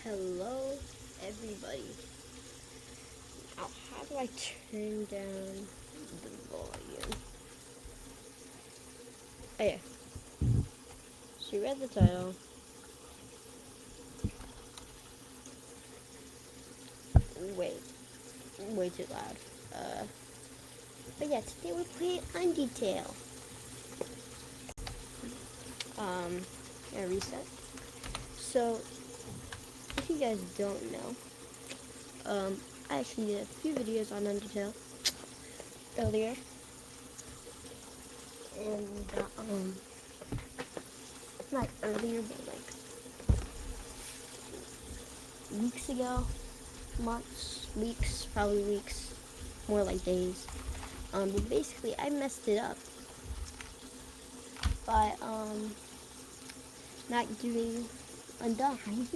Hello, everybody. Now, how do I turn down the volume? Oh, yeah. So, you read the title. Wait, way too loud. But yeah, today we're playing UNDERTALE. Yeah, reset. So, if you guys don't know, I actually did a few videos on UNDERTALE earlier. And, not earlier, but like weeks ago. Months, weeks, probably weeks, more like days. But basically, I messed it up by not doing undying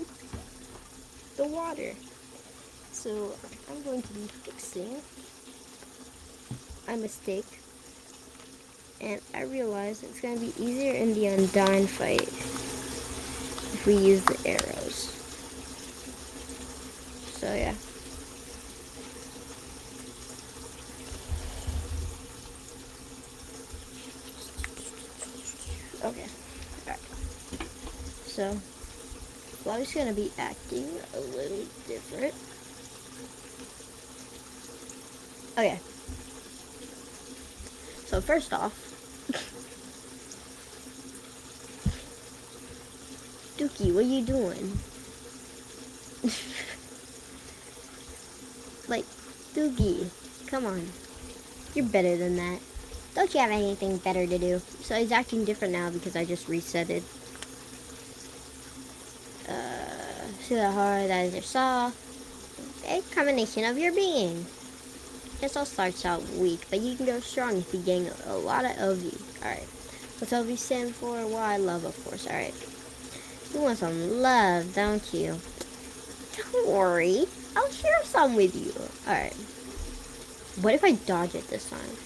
the water. So I'm going to be fixing my mistake, and I realized it's going to be easier in the undying fight if we use the arrows. So yeah. Okay. Alright. So Flavi's gonna be acting a little different. Okay. So first off, Dookie, what are you doing? Like, Doogie, come on. You're better than that. Don't you have anything better to do? So he's acting different now because I just resetted. See that hard, that is your saw. A combination of your being. This all starts out weak, but you can go strong if you gain a lot of LV. Alright. What's LV stand for? Why? Love, of course. Alright. You want some love, don't you? Don't worry. I'll share some with you. Alright. What if I dodge it this time?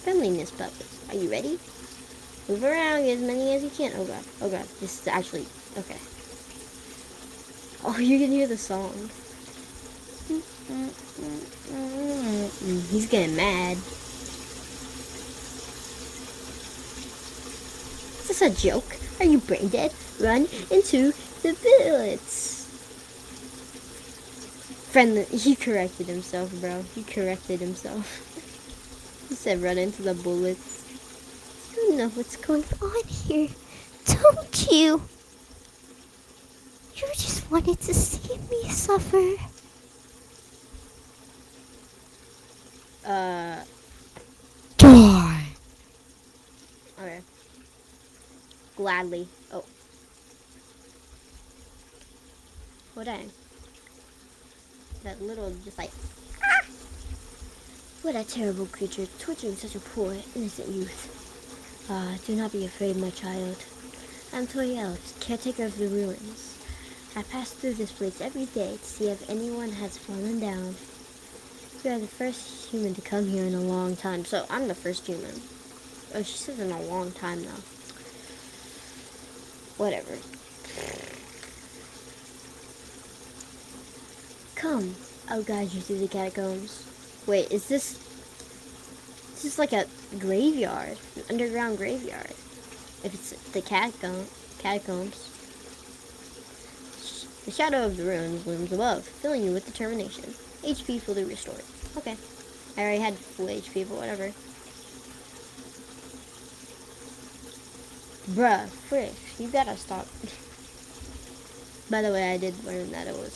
Friendliness puppets. Are you ready? Move around, get as many as you can. Oh god. Oh god. This is actually... Okay. Oh, you can hear the song. He's getting mad. Is this a joke? Are you brain dead? Run into the bullets. Friendly. He corrected himself, bro. He corrected himself. He said run into the bullets. You know what's going on here, don't you? You just wanted to see me suffer. Die. Okay. Gladly. Oh. Hold on. That little, just like, ah! What a terrible creature, torturing such a poor, innocent youth. Do not be afraid, my child. I'm Toriel, caretaker of the ruins. I pass through this place every day to see if anyone has fallen down. You are the first human to come here in a long time. So, I'm the first human. Oh, she says in a long time now. Whatever. Come, I'll guide you through the catacombs. Wait, is this... This is like a graveyard. An underground graveyard. If it's the catacombs. The shadow of the ruins looms above, filling you with determination. HP fully restored. Okay. I already had full HP, but whatever. Bruh, frick. You gotta stop. By the way, I did learn that it was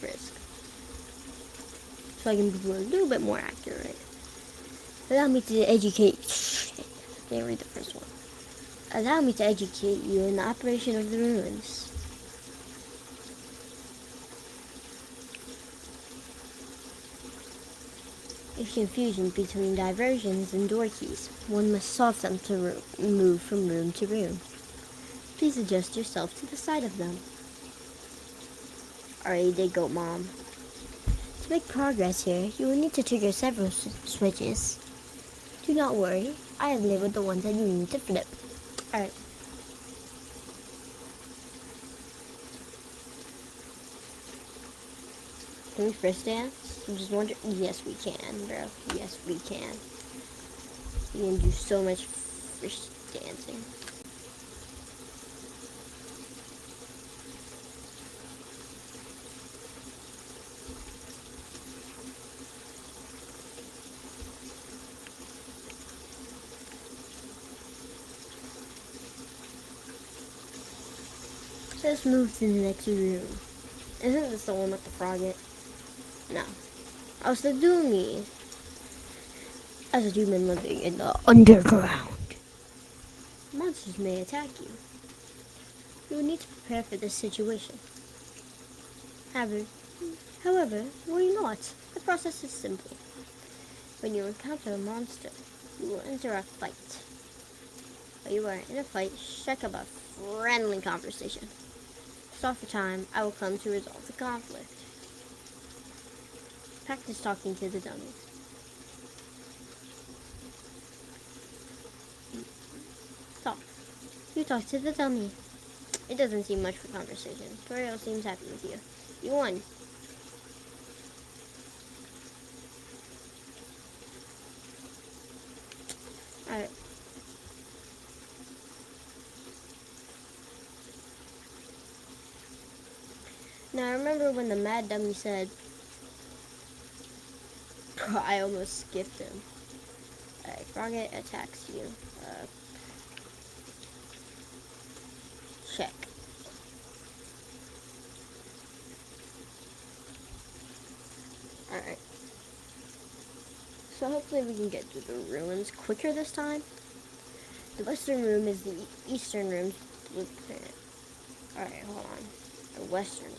frisk. So I can be a little bit more accurate. Allow me to educate... I can't read the first one. Allow me to educate you in the operation of the ruins. If confusion between diversions and door keys, one must solve them to move from room to room. Please adjust yourself to the side of them. Alright, they go, Mom. To make progress here, you will need to trigger several switches. Do not worry, I have labeled the ones that you need to flip. Alright. Can we frisk dance? I'm just wondering. Yes, we can, bro. Yes, we can. We can do so much frisk dancing. Let's move to the next room. Isn't this the one with the frog in it? No. I was the Doomy. As a human living in the underground, monsters may attack you. You will need to prepare for this situation. However, worry not. The process is simple. When you encounter a monster, you will enter a fight. While you are in a fight, strike up a friendly conversation. Stop for time. I will come to resolve the conflict. Practice talking to the dummies. Talk. You talk to the dummy. It doesn't seem much for conversation. Toriel seems happy with you. You won. Alright. Now I remember when the mad dummy said, I almost skipped him. Alright, Frogget attacks you. Check. Alright. So hopefully we can get to the ruins quicker this time. The western room is the eastern room's blueprint. Alright, hold on. The western room.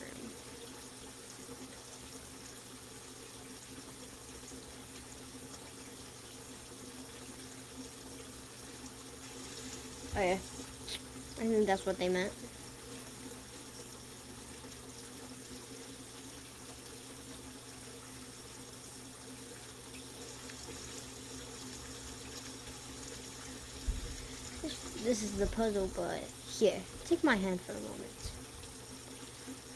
Oh yeah. I think that's what they meant. This is the puzzle, but here, take my hand for a moment.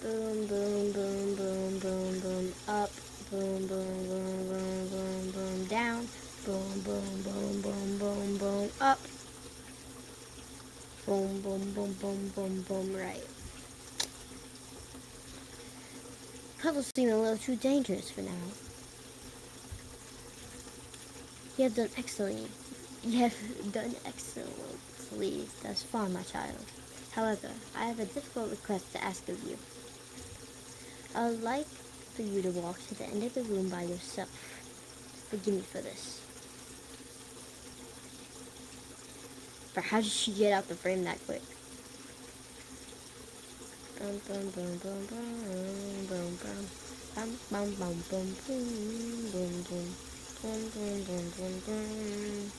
Boom, boom, boom, boom, boom, boom, up. Boom, boom, boom, boom, boom, boom, down. Boom, boom, boom, boom, boom, boom, up. Boom, boom, boom, boom, boom, boom, right. Puzzles seem a little too dangerous for now. You have done excellently. You have done excellently thus far, my child. However, I have a difficult request to ask of you. I would like for you to walk to the end of the room by yourself. Forgive me for this. But how did she get out the frame that quick? Boom, boom, boom, boom, boom, boom, boom. Bum, bum, bum, bum, boom, boom, boom. Boom, boom, boom, boom, boom.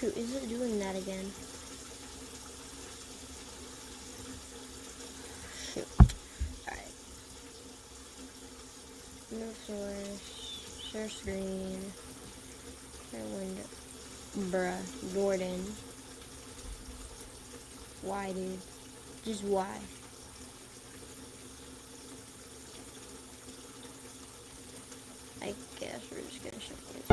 Shoot, is it doing that again? Shoot. Alright. No source. Share screen. Share window. Bruh. Gordon. Why, dude? Just why? I guess we're just gonna shut this.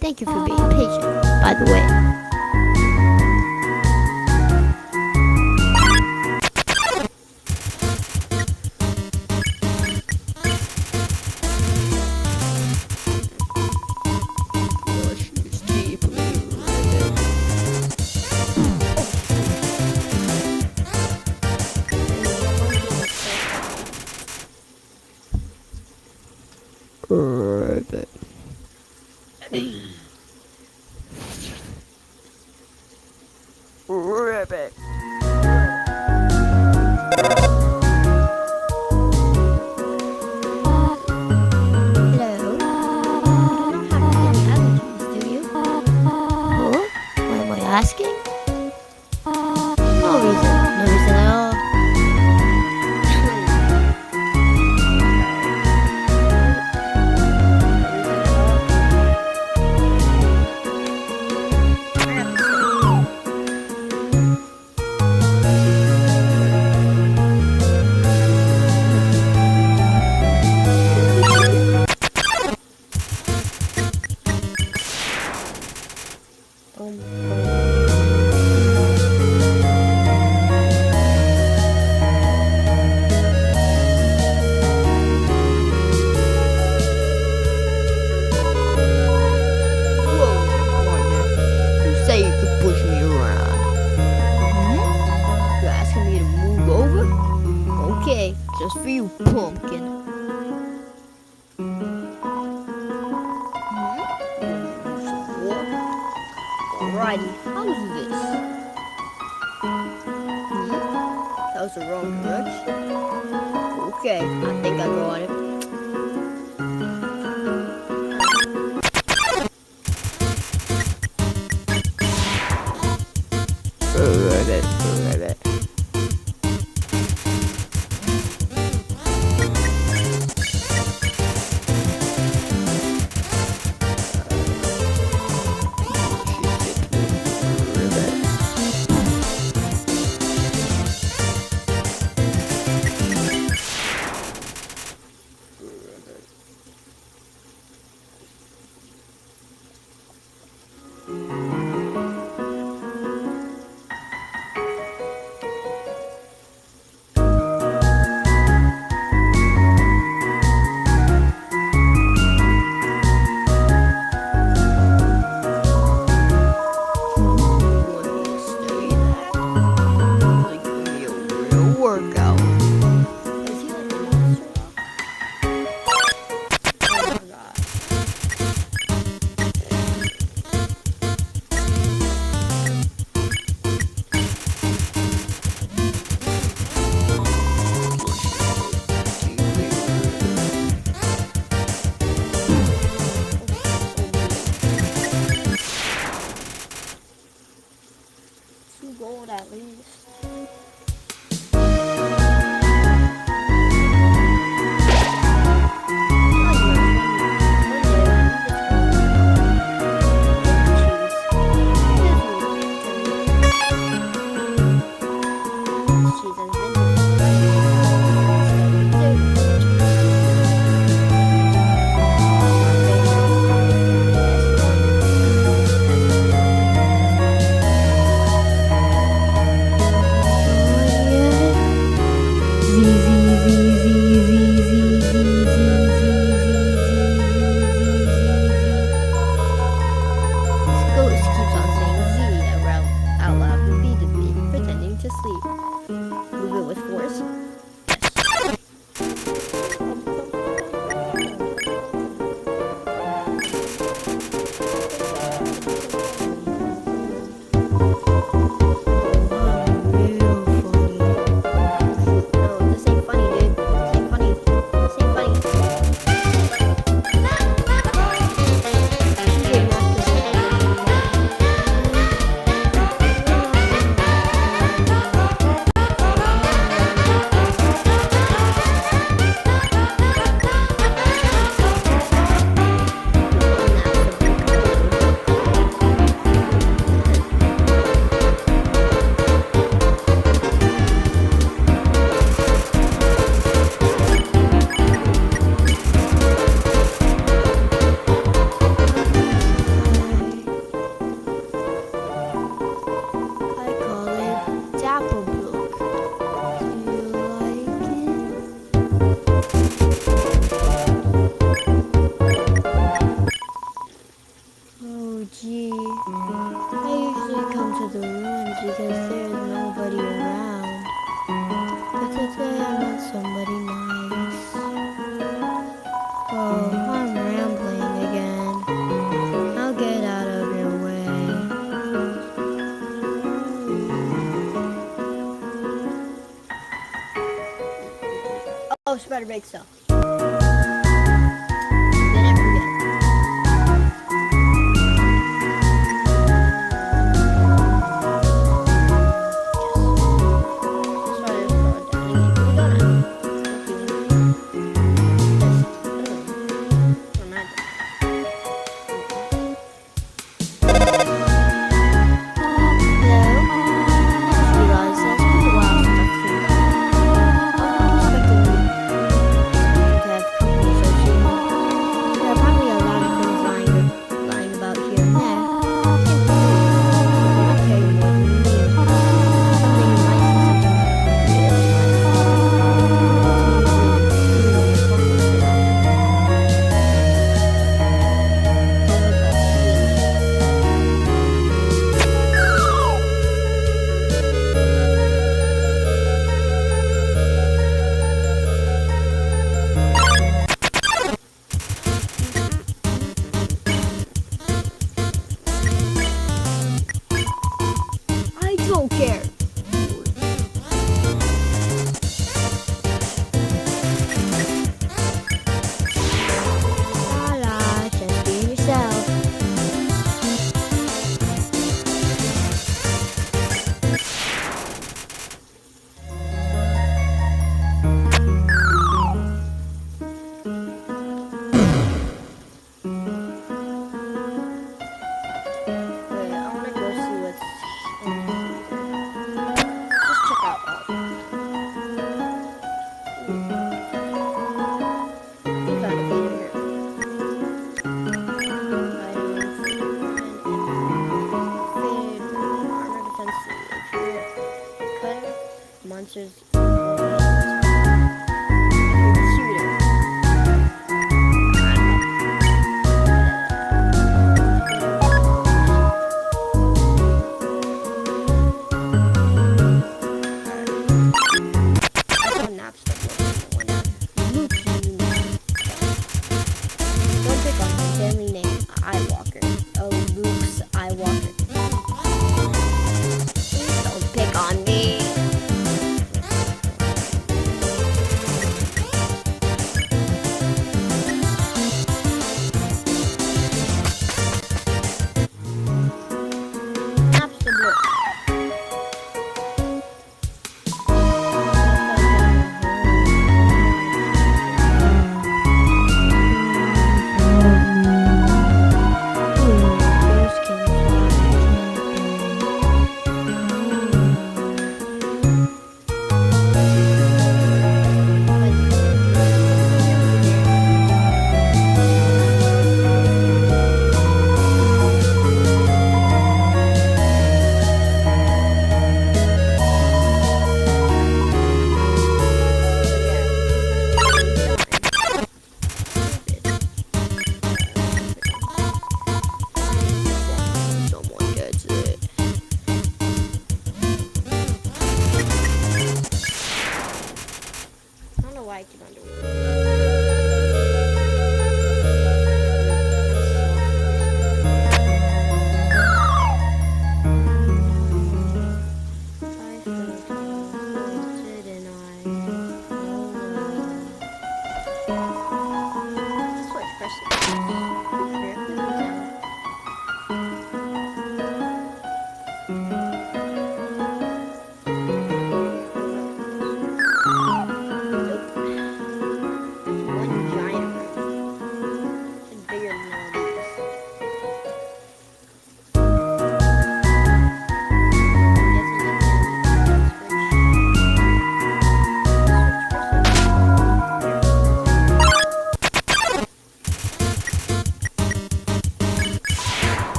Thank you for being patient, by the way. Ribbit. Ribbit. Hello? You don't have any allergies, do you? Huh? What am I asking? No reason. No reason at all. You say you could push me around. You're asking me to move over? Okay, just for you, pumpkin. Alrighty, how's this? That was the wrong direction. Okay, I think I got it. Workout. Is he like a monster? Oh my god. Two gold at least. Oh, spreader bake stuff. Then I forget.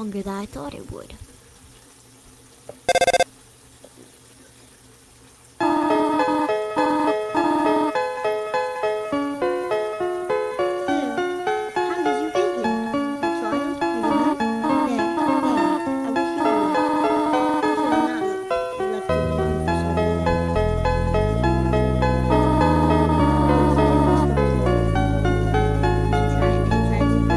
longer than I thought it would. How did you get here? You child? You remember? There. I wish you would. You should have not left him alone for so long. He tried to hurt you.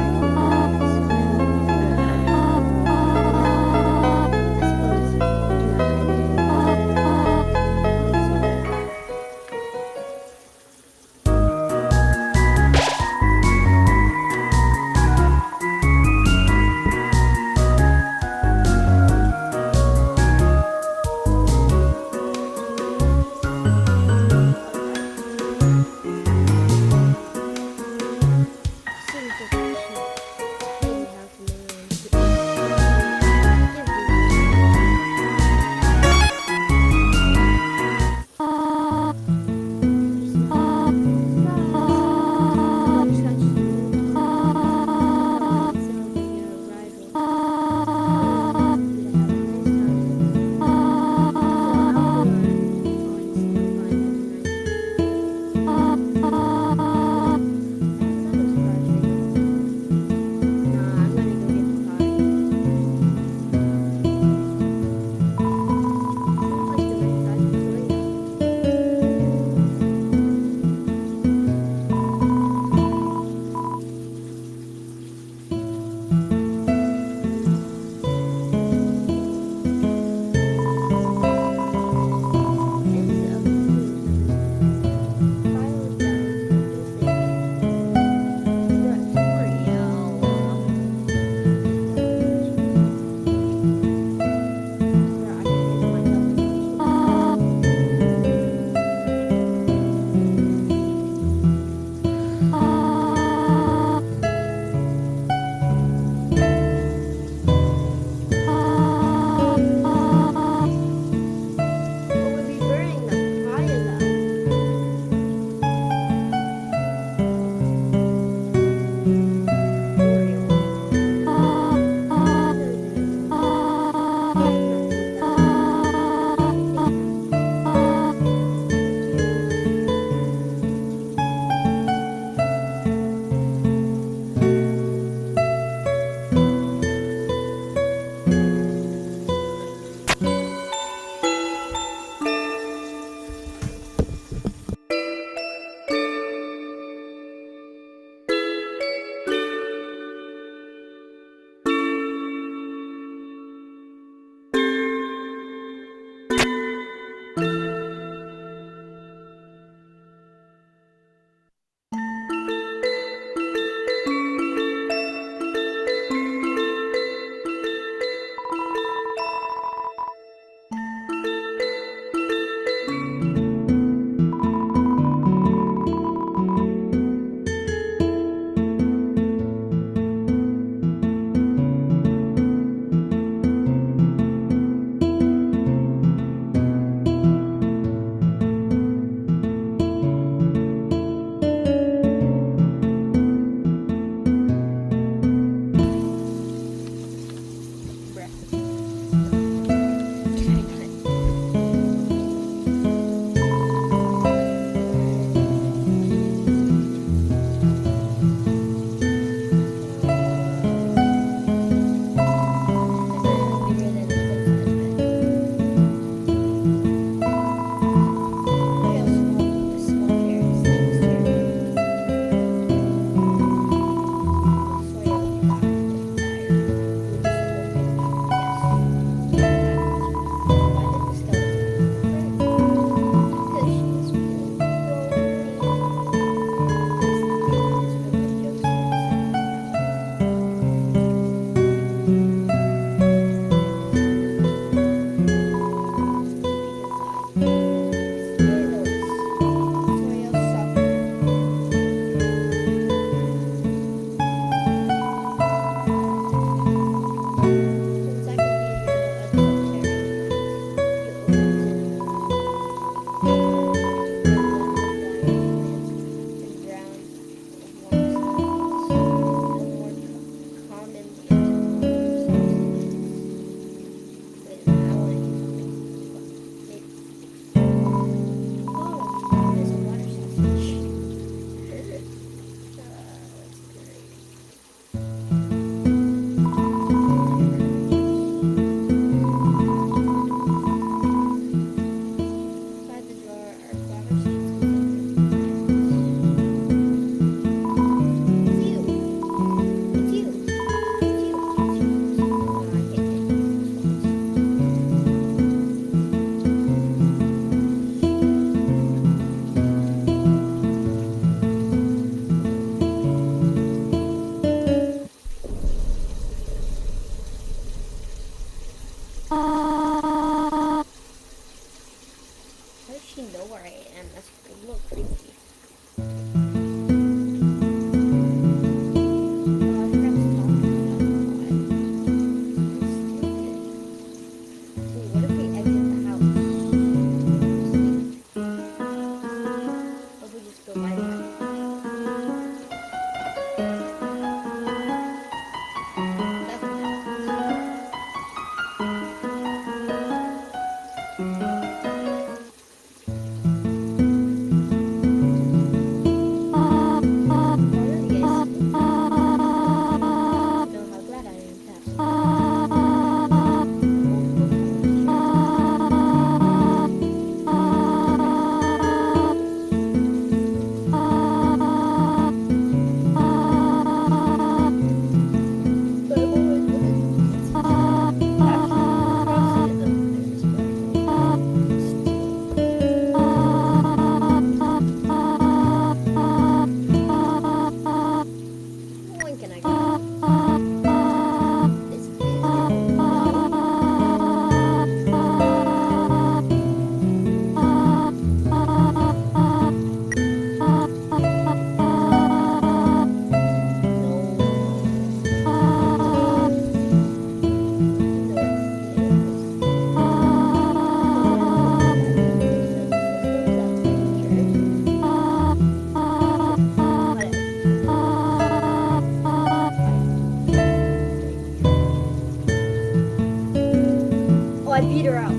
Peter out.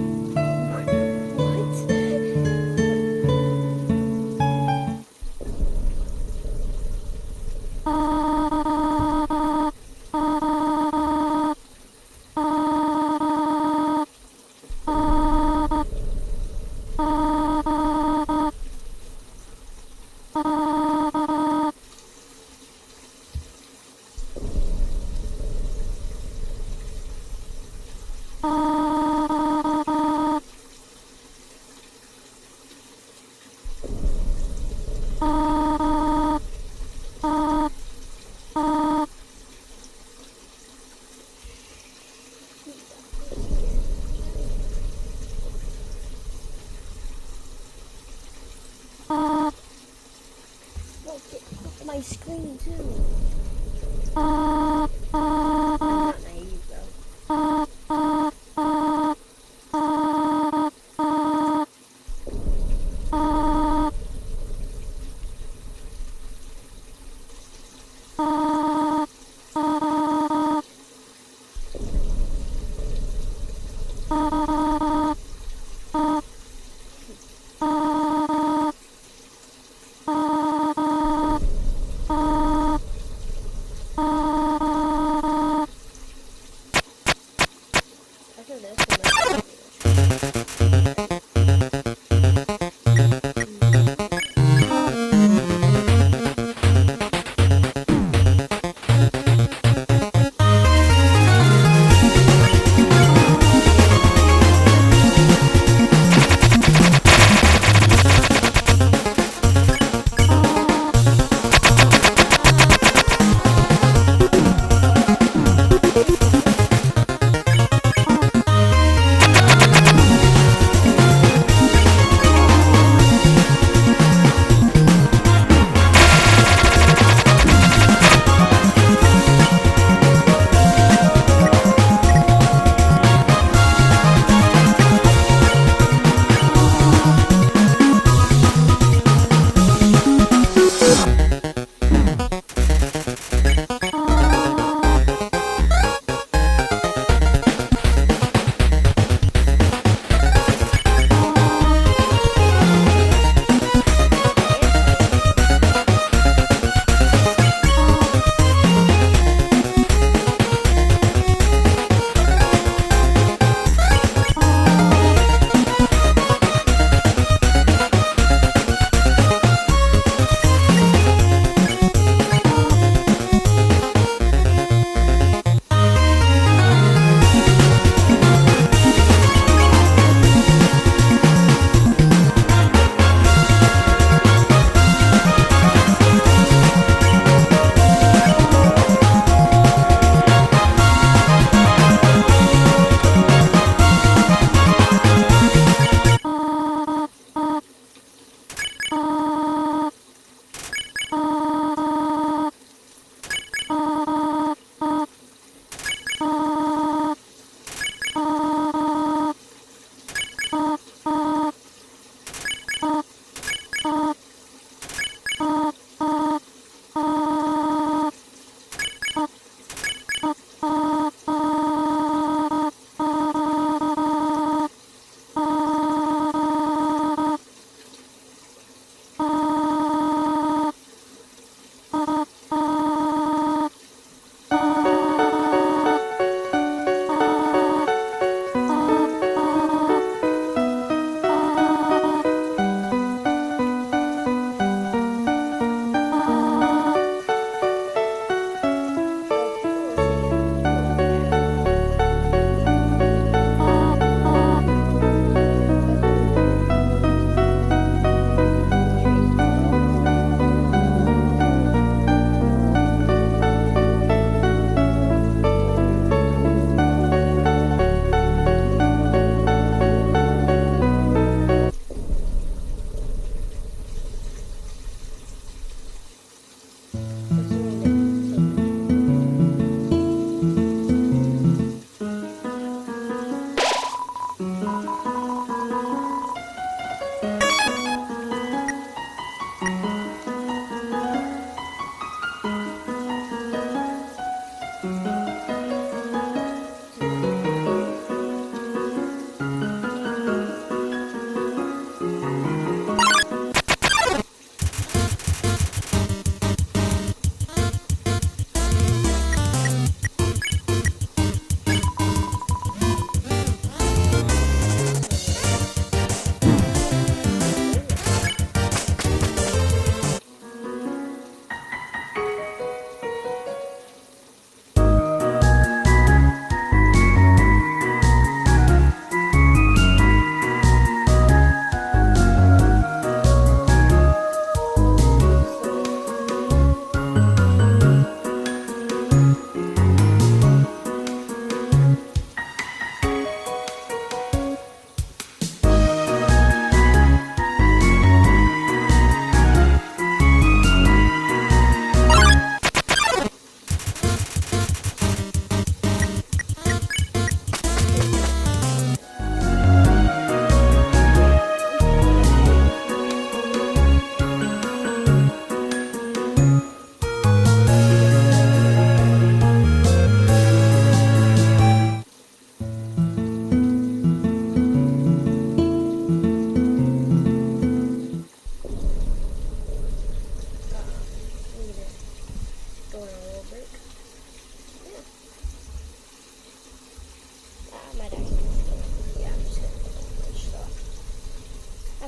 What? Get off my screen too. I'm not naive though. After this,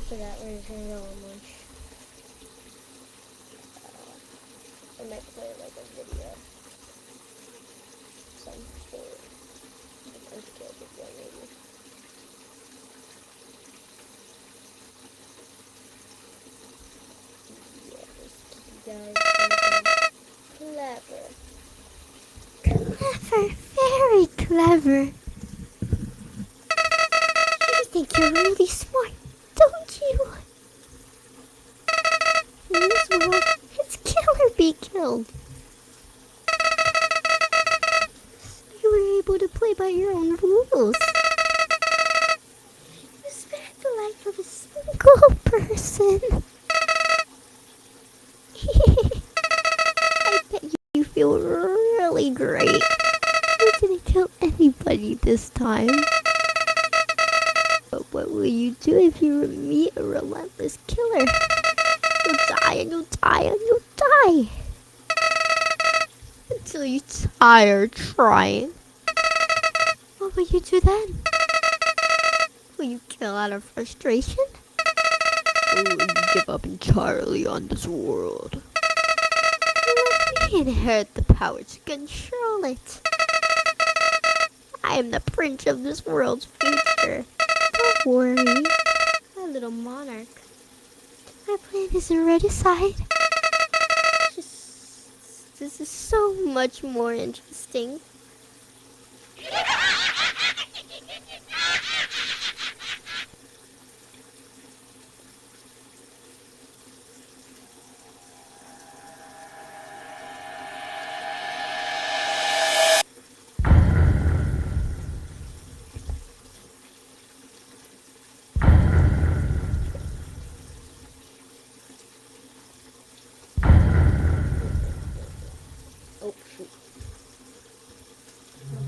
after that, we're just gonna go on lunch. I might play like a video. Something. Like Undertale video maybe. Yeah, just keep you guys thinking clever. Clever, very clever. You think you're really smart, don't you? In this world, it's kill or be killed. You were able to play by your own rules. You spared the life of a single person. I bet you feel really great. You didn't kill anybody this time. But what will you do if you meet a relentless killer? You'll die and you'll die and you'll die. Until you tire trying. What will you do then? Will you kill out of frustration? Or will you give up entirely on this world? Let me inherit the power to control it. I am the prince of this world's future. Don't worry, my little monarch. My plan is already decided. This is so much more interesting. Oh, shoot. I'm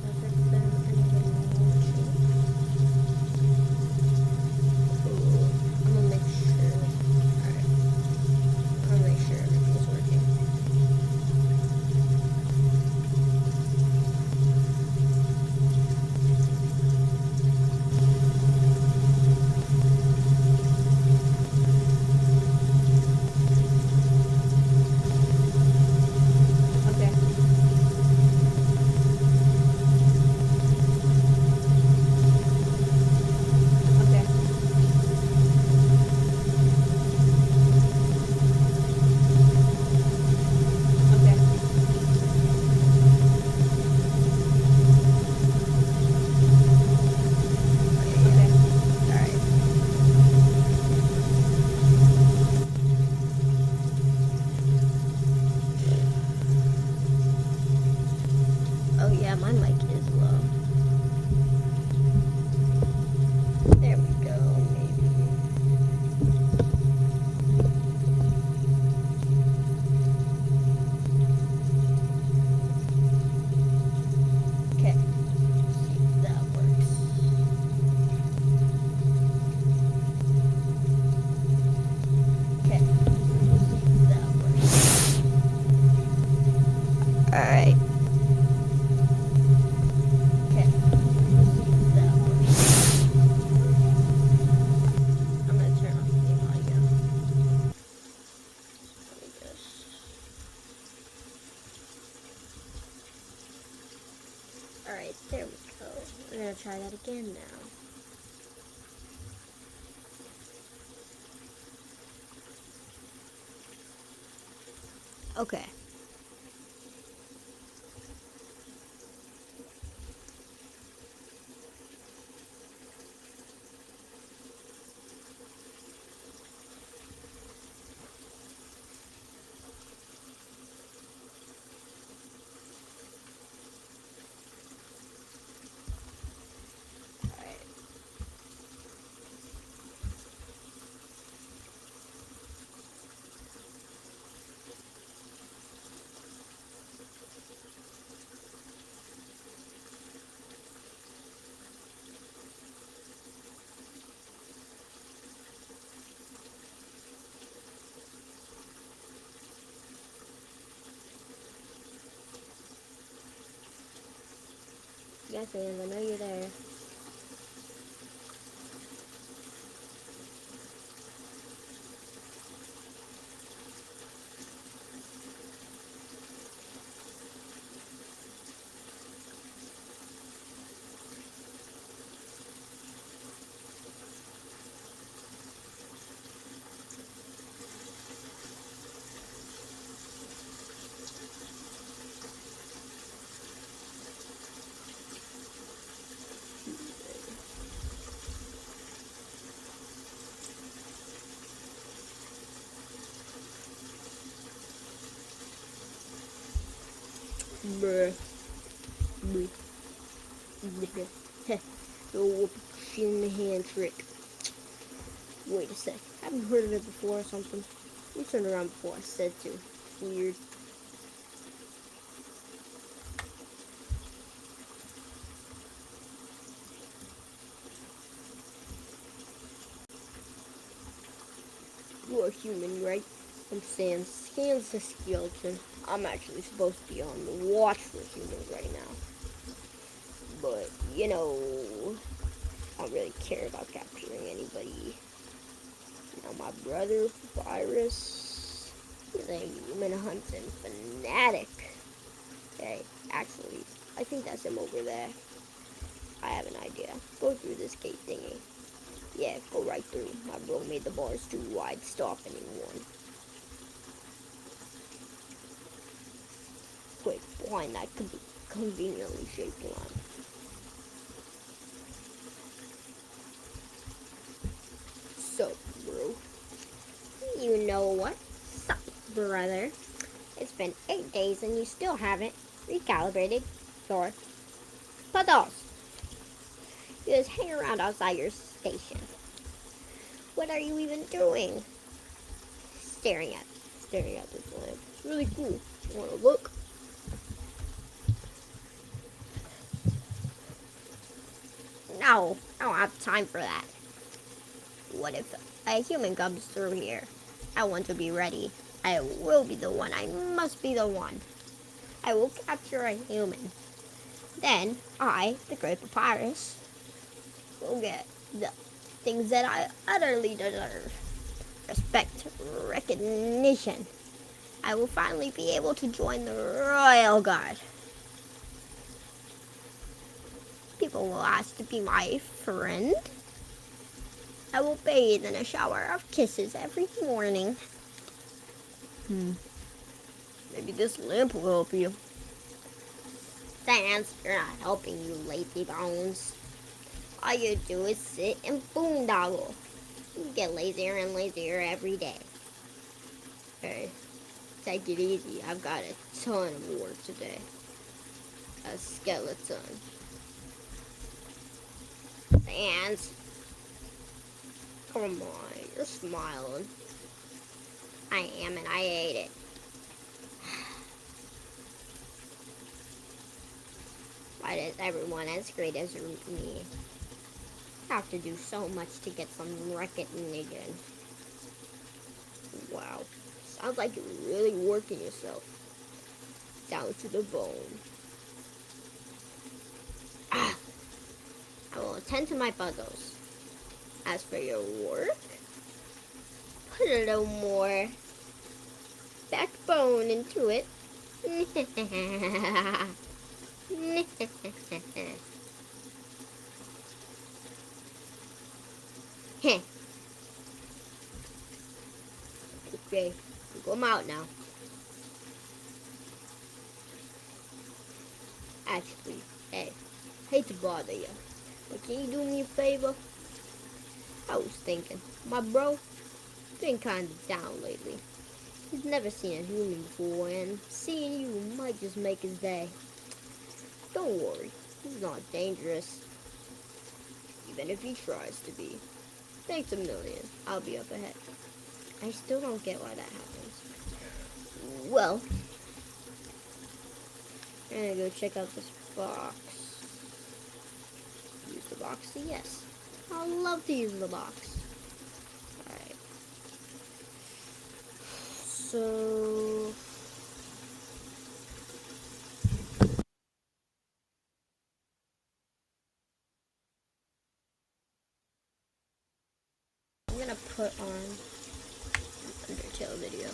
gonna make sure. Alright. I'm gonna make sure everything's working. Okay. Okay. Okay. Okay. Alright. Oh yeah, my mic is low. There we go, maybe. Okay. See if that works. Okay. See if that works. Alright. Okay. See if that works. I'm gonna turn off the game audio. Let me just. Alright, there we go. We're gonna try that again now. Okay. Alright. Yes, fans, I know you're there. Bruh. Bruh. Bruh. Heh. The whoop human hand trick. Wait a sec. Haven't heard of it before or something. You turned around before I said to. Weird. You are human, right? I'm saying scans the skeleton. I'm actually supposed to be on the watch for humans right now. But, you know, I don't really care about capturing anybody. Now my brother, Virus, is a human hunting fanatic. Okay, actually, I think that's him over there. I have an idea. Go through this gate thingy. Yeah, go right through. My bro made the bars too wide. Stop anyone. Quick, behind that conveniently shaped line. So, bro. You know what? Sup, brother. It's been 8 days and you still haven't recalibrated your puddles. You just hang around outside your station. What are you even doing? Staring at this lamp. It's really cool. You wanna look? No, I don't have time for that. What if a human comes through here? I want to be ready. I will be the one. I must be the one. I will capture a human. Then I, the great papyrus, will get the things that I utterly deserve. Respect, recognition. I will finally be able to join the Royal Guard. People will ask to be my friend. I will bathe in a shower of kisses every morning. Maybe this lamp will help you. Thanks, you're not helping, you lazy bones. All you do is sit and boondoggle. You get lazier and lazier every day. Hey, take it easy. I've got a ton of work today. A skeleton. Sans. Come on, you're smiling. I am, and I ate it. Why does everyone as great as me have to do so much to get some recognition? Wow. Sounds like you're really working yourself down to the bone. I will attend to my puzzles. As for your work, put a little more backbone into it. Okay, I'm out now. Actually, hey, hate to bother you, but can you do me a favor? I was thinking, my bro been kinda down lately. He's never seen a human before, and seeing you might just make his day. Don't worry, he's not dangerous, even if he tries to be. Thanks a million, I'll be up ahead. I still don't get why that happens. Well, I'm gonna go check out this box. Use the box? Yes. I'd love to use the box. Alright. So... I'm gonna put on an Undertale video.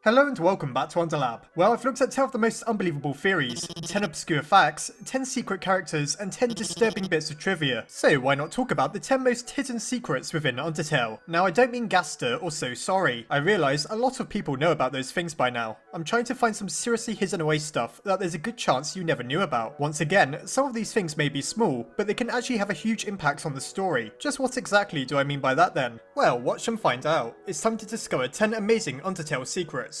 Hello and welcome back to Underlab. Well, I've looked at 10 of the most unbelievable theories, 10 obscure facts, 10 secret characters, and 10 disturbing bits of trivia. So why not talk about the 10 most hidden secrets within Undertale? Now I don't mean Gaster or So Sorry. I realise a lot of people know about those things by now. I'm trying to find some seriously hidden away stuff that there's a good chance you never knew about. Once again, some of these things may be small, but they can actually have a huge impact on the story. Just what exactly do I mean by that then? Well, watch and find out. It's time to discover 10 amazing Undertale secrets.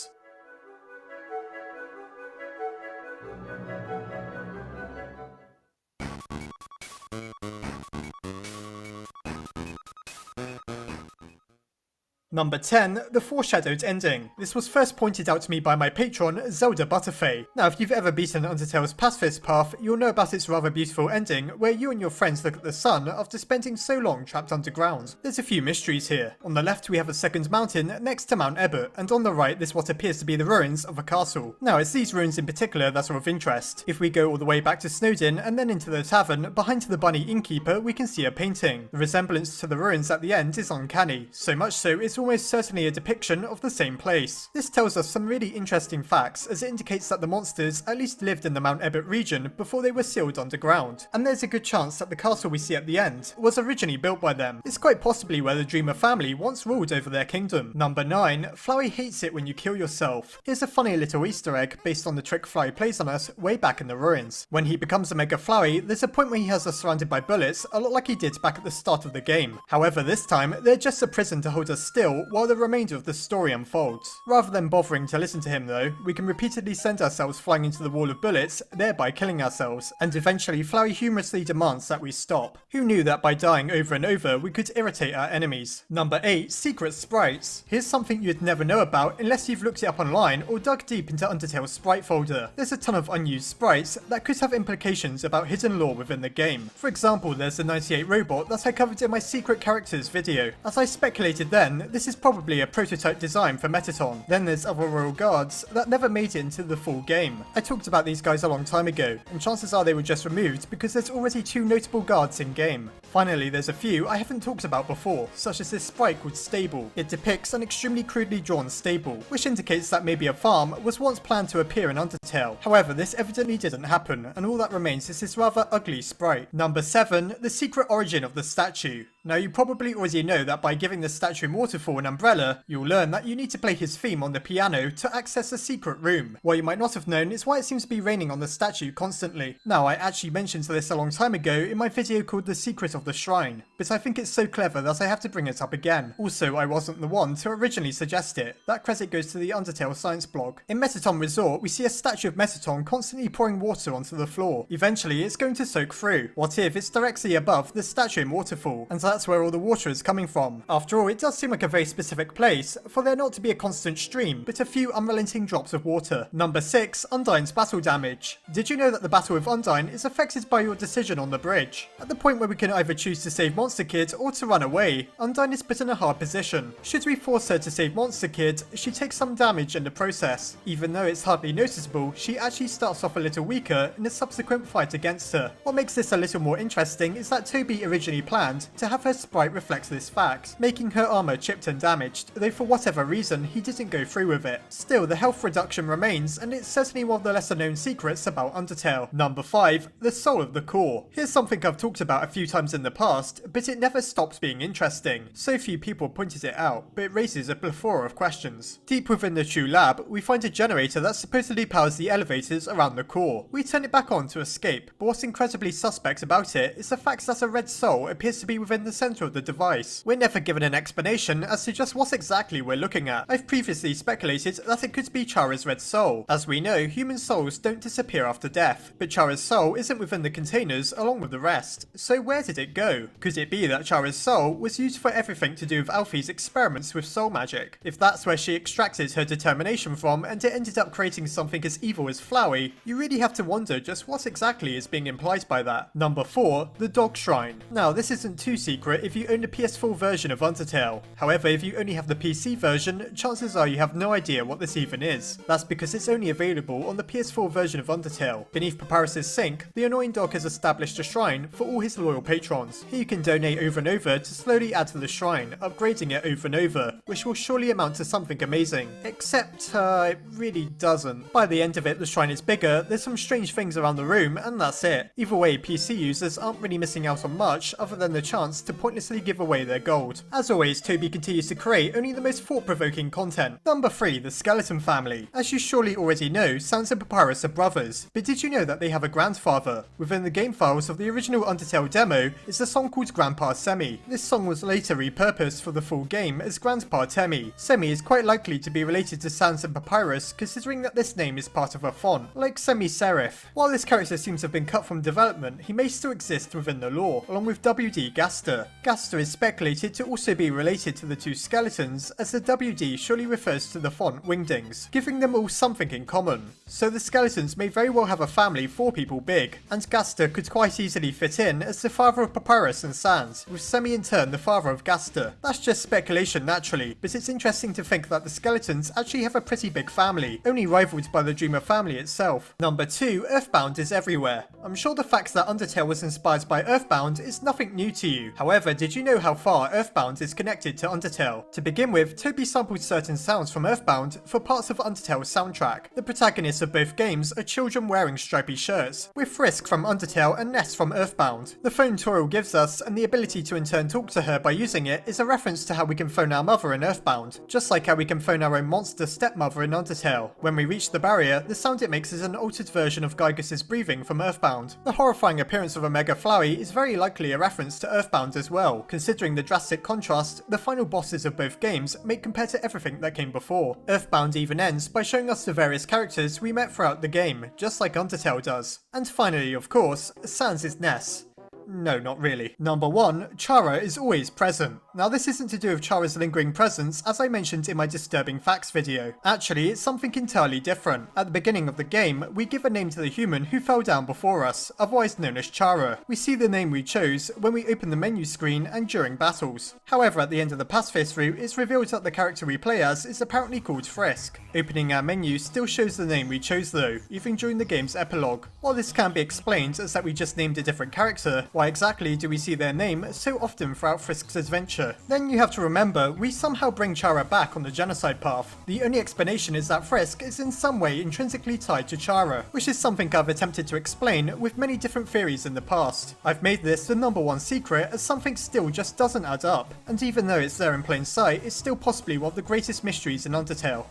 Number 10, the foreshadowed ending. This was first pointed out to me by my patron, Zelda Butterfay. Now, if you've ever beaten Undertale's pacifist path, you'll know about its rather beautiful ending, where you and your friends look at the sun after spending so long trapped underground. There's a few mysteries here. On the left we have a second mountain next to Mount Ebott, and on the right there's what appears to be the ruins of a castle. Now, it's these ruins in particular that are of interest. If we go all the way back to Snowdin and then into the tavern, behind the bunny innkeeper we can see a painting. The resemblance to the ruins at the end is uncanny, so much so it's almost certainly a depiction of the same place. This tells us some really interesting facts, as it indicates that the monsters at least lived in the Mount Ebott region before they were sealed underground, and there's a good chance that the castle we see at the end was originally built by them. It's quite possibly where the Dreamer family once ruled over their kingdom. Number 9, Flowey hates it when you kill yourself. Here's a funny little Easter egg based on the trick Flowey plays on us way back in the ruins. When he becomes a Mega Flowey, there's a point where he has us surrounded by bullets, a lot like he did back at the start of the game. However, this time they're just a prison to hold us still while the remainder of the story unfolds. Rather than bothering to listen to him though, we can repeatedly send ourselves flying into the wall of bullets, thereby killing ourselves, and eventually Flowey humorously demands that we stop. Who knew that by dying over and over we could irritate our enemies? Number 8, secret sprites. Here's something you'd never know about unless you've looked it up online or dug deep into Undertale's sprite folder. There's a ton of unused sprites that could have implications about hidden lore within the game. For example, there's the 98 robot that I covered in my secret characters video. As I speculated then, this is probably a prototype design for Metaton. Then there's other royal guards that never made it into the full game. I talked about these guys a long time ago, and chances are they were just removed because there's already 2 notable guards in game. Finally, there's a few I haven't talked about before, such as this sprite called Stable. It depicts an extremely crudely drawn stable, which indicates that maybe a farm was once planned to appear in Undertale. However, this evidently didn't happen, and all that remains is this rather ugly sprite. Number 7, the secret origin of the statue. Now, you probably already know that by giving the statue Waterfall an umbrella, you'll learn that you need to play his theme on the piano to access a secret room. What you might not have known is why it seems to be raining on the statue constantly. Now, I actually mentioned this a long time ago in my video called The Secret of the Shrine, but I think it's so clever that I have to bring it up again. Also, I wasn't the one to originally suggest it. That credit goes to the Undertale science blog. In Metaton Resort, we see a statue of Metaton constantly pouring water onto the floor. Eventually, it's going to soak through. What if it's directly above the statue in Waterfall, and that's where all the water is coming from? After all, it does seem like a very specific place for there not to be a constant stream, but a few unrelenting drops of water. Number 6, Undyne's battle damage. Did you know that the battle with Undyne is affected by your decision on the bridge? At the point where we can either choose to save Monster Kid or to run away, Undyne is put in a hard position. Should we force her to save Monster Kid, she takes some damage in the process. Even though it's hardly noticeable, she actually starts off a little weaker in a subsequent fight against her. What makes this a little more interesting is that Toby originally planned to have her sprite reflect this fact, making her armor chipped and damaged, though for whatever reason he didn't go through with it. Still, the health reduction remains, and it's certainly one of the lesser known secrets about Undertale. Number 5, the soul of the core. Here's something I've talked about a few times in the past, but it never stops being interesting. So few people pointed it out, but it raises a plethora of questions. Deep within the true lab, we find a generator that supposedly powers the elevators around the core. We turn it back on to escape, but what's incredibly suspect about it is the fact that a red soul appears to be within the center of the device. We're never given an explanation as to just what exactly we're looking at. I've previously speculated that it could be Chara's red soul. As we know, human souls don't disappear after death, but Chara's soul isn't within the containers along with the rest. So where did it go? Could it be that Chara's soul was used for everything to do with Alfie's experiments with soul magic? If that's where she extracted her determination from and it ended up creating something as evil as Flowey, you really have to wonder just what exactly is being implied by that. Number 4, the Dog Shrine. Now, this isn't too secret if you own the PS4 version of Undertale. However, if you only have the PC version, chances are you have no idea what this even is. That's because it's only available on the PS4 version of Undertale. Beneath Papyrus's sink, the annoying dog has established a shrine for all his loyal patrons. Here you can donate over and over to slowly add to the shrine, upgrading it over and over, which will surely amount to something amazing. Except, it really doesn't. By the end of it, the shrine is bigger, there's some strange things around the room, and that's it. Either way, PC users aren't really missing out on much other than the chance to pointlessly give away their gold. As always, Toby continues to create only the most thought-provoking content. Number 3, the Skeleton Family. As you surely already know, Sans and Papyrus are brothers, but did you know that they have a grandfather? Within the game files of the original Undertale demo is a song called Grandpa Semi. This song was later repurposed for the full game as Grandpa Temmie. Semi is quite likely to be related to Sans and Papyrus, considering that this name is part of a font, like Semi Serif. While this character seems to have been cut from development, he may still exist within the lore, along with WD Gaster. Gaster is speculated to also be related to the two skeletons, as the WD surely refers to the font Wingdings, giving them all something in common. So the skeletons may very well have a family 4 people big, and Gaster could quite easily fit in as the father of Papyrus and Sans, with Semi in turn the father of Gaster. That's just speculation naturally, but it's interesting to think that the skeletons actually have a pretty big family, only rivaled by the Dreamer family itself. Number 2, Earthbound is everywhere. I'm sure the fact that Undertale was inspired by Earthbound is nothing new to you. However, did you know how far Earthbound is connected to Undertale? To begin with, Toby sampled certain sounds from Earthbound for parts of Undertale's soundtrack. The protagonists of both games are children wearing stripy shirts, with Frisk from Undertale and Ness from Earthbound. The phone Toriel gives us, and the ability to in turn talk to her by using it, is a reference to how we can phone our mother in Earthbound, just like how we can phone our own monster stepmother in Undertale. When we reach the barrier, the sound it makes is an altered version of Gygus' breathing from Earthbound. The horrifying appearance of Omega Flowey is very likely a reference to Earthbound as well, considering the drastic contrast the final bosses of both games make compared to everything that came before. Earthbound even ends by showing us the various characters we met throughout the game, just like Undertale does. And finally, of course, Sans is Ness. No, not really. Number 1, Chara is always present. Now this isn't to do with Chara's lingering presence, as I mentioned in my Disturbing Facts video. Actually, it's something entirely different. At the beginning of the game, we give a name to the human who fell down before us, otherwise known as Chara. We see the name we chose when we open the menu screen and during battles. However, at the end of the pacifist route, it's revealed that the character we play as is apparently called Frisk. Opening our menu still shows the name we chose though, even during the game's epilogue. While this can be explained as that we just named a different character, why exactly do we see their name so often throughout Frisk's adventure? Then you have to remember, we somehow bring Chara back on the genocide path. The only explanation is that Frisk is in some way intrinsically tied to Chara, which is something I've attempted to explain with many different theories in the past. I've made this the number 1 secret as something still just doesn't add up, and even though it's there in plain sight, it's still possibly one of the greatest mysteries in Undertale.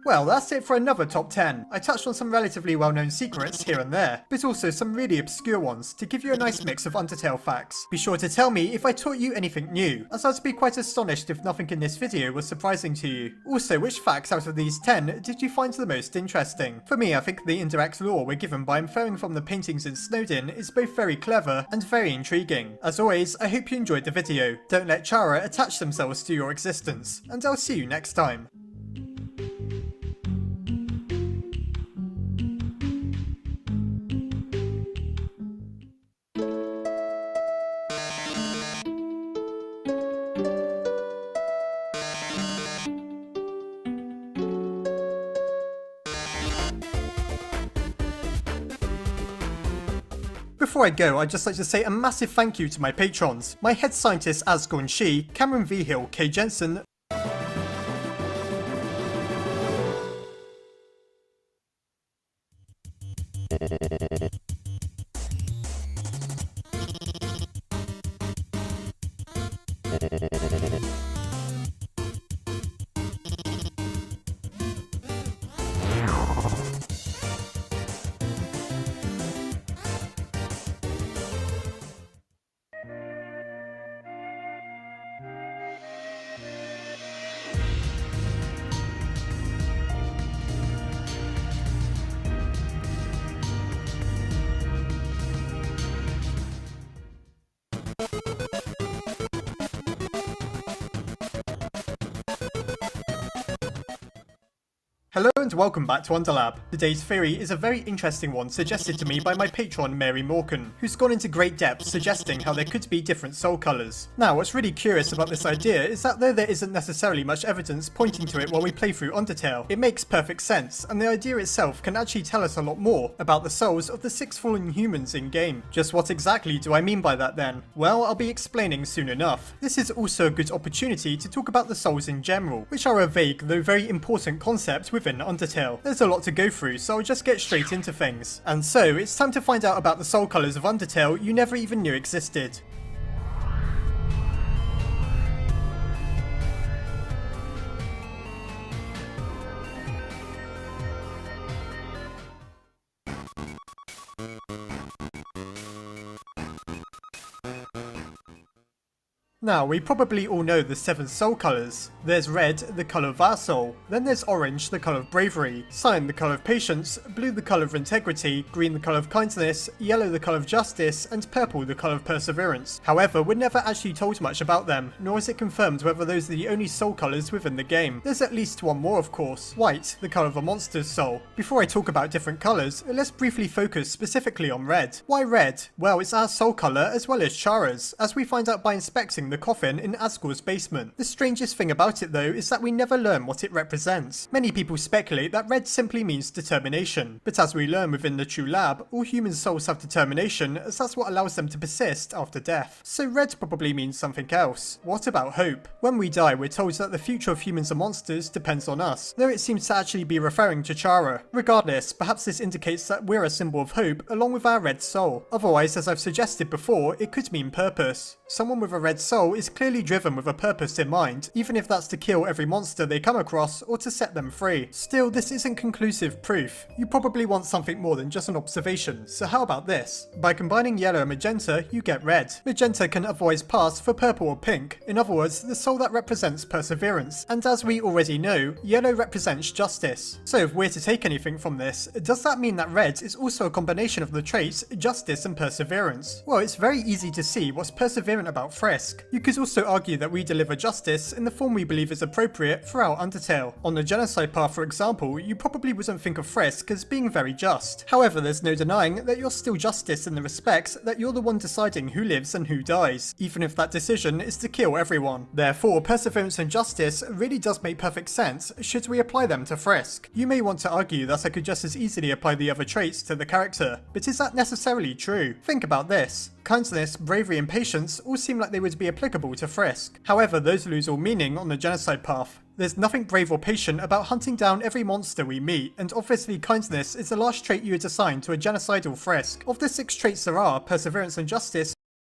Well, that's it for another top 10. I touched on some relatively well-known secrets here and there, but also some really obscure ones to give you a nice mix of Undertale facts. Be sure to tell me if I taught you anything new, as I'd be quite astonished if nothing in this video was surprising to you. Also, which facts out of these 10 did you find the most interesting? For me, I think the indirect lore we're given by inferring from the paintings in Snowdin is both very clever and very intriguing. As always, I hope you enjoyed the video. Don't let Chara attach themselves to your existence, and I'll see you next time. Before I go, I'd just like to say a massive thank you to my patrons. My head scientists Asgorn Shi, Cameron Vigil, Kay Jensen, Hello and welcome back to Underlab. Today's theory is a very interesting one suggested to me by my patron Mary Morgan, who's gone into great depth suggesting how there could be different soul colours. Now, what's really curious about this idea is that though there isn't necessarily much evidence pointing to it while we play through Undertale, it makes perfect sense, and the idea itself can actually tell us a lot more about the souls of the 6 fallen humans in-game. Just what exactly do I mean by that then? Well, I'll be explaining soon enough. This is also a good opportunity to talk about the souls in general, which are a vague though very important concept within Undertale. There's a lot to go through, so I'll just get straight into things. And so, it's time to find out about the soul colours of Undertale you never even knew existed. Now, we probably all know the 7 soul colours. There's red, the colour of our soul. Then there's orange, the colour of bravery. Cyan, the colour of patience. Blue, the colour of integrity. Green, the colour of kindness. Yellow, the colour of justice. And purple, the colour of perseverance. However, we're never actually told much about them, nor is it confirmed whether those are the only soul colours within the game. There's at least one more, of course. White, the colour of a monster's soul. Before I talk about different colours, let's briefly focus specifically on red. Why red? Well, it's our soul colour as well as Chara's, as we find out by inspecting the coffin in Asgore's basement. The strangest thing about it though is that we never learn what it represents. Many people speculate that red simply means determination, but as we learn within the true lab, all human souls have determination as that's what allows them to persist after death. So red probably means something else. What about hope? When we die, we're told that the future of humans and monsters depends on us, though it seems to actually be referring to Chara. Regardless, perhaps this indicates that we're a symbol of hope along with our red soul. Otherwise, as I've suggested before, it could mean purpose. Someone with a red soul is clearly driven with a purpose in mind, even if that's to kill every monster they come across or to set them free. Still, this isn't conclusive proof. You probably want something more than just an observation, so how about this? By combining yellow and magenta, you get red. Magenta can otherwise pass for purple or pink, in other words, the soul that represents perseverance, and as we already know, yellow represents justice. So if we're to take anything from this, does that mean that red is also a combination of the traits justice and perseverance? Well, it's very easy to see what's perseverant about Frisk. You could also argue that we deliver justice in the form we believe is appropriate throughout Undertale. On the genocide path, for example, you probably wouldn't think of Frisk as being very just. However, there's no denying that you're still justice in the respect that you're the one deciding who lives and who dies, even if that decision is to kill everyone. Therefore, perseverance and justice really does make perfect sense should we apply them to Frisk. You may want to argue that I could just as easily apply the other traits to the character, but is that necessarily true? Think about this. Kindness, bravery and patience all seem like they would be applicable to Frisk. However, those lose all meaning on the genocide path. There's nothing brave or patient about hunting down every monster we meet, and obviously kindness is the last trait you would assign to a genocidal Frisk. Of the 6 traits there are, perseverance and justice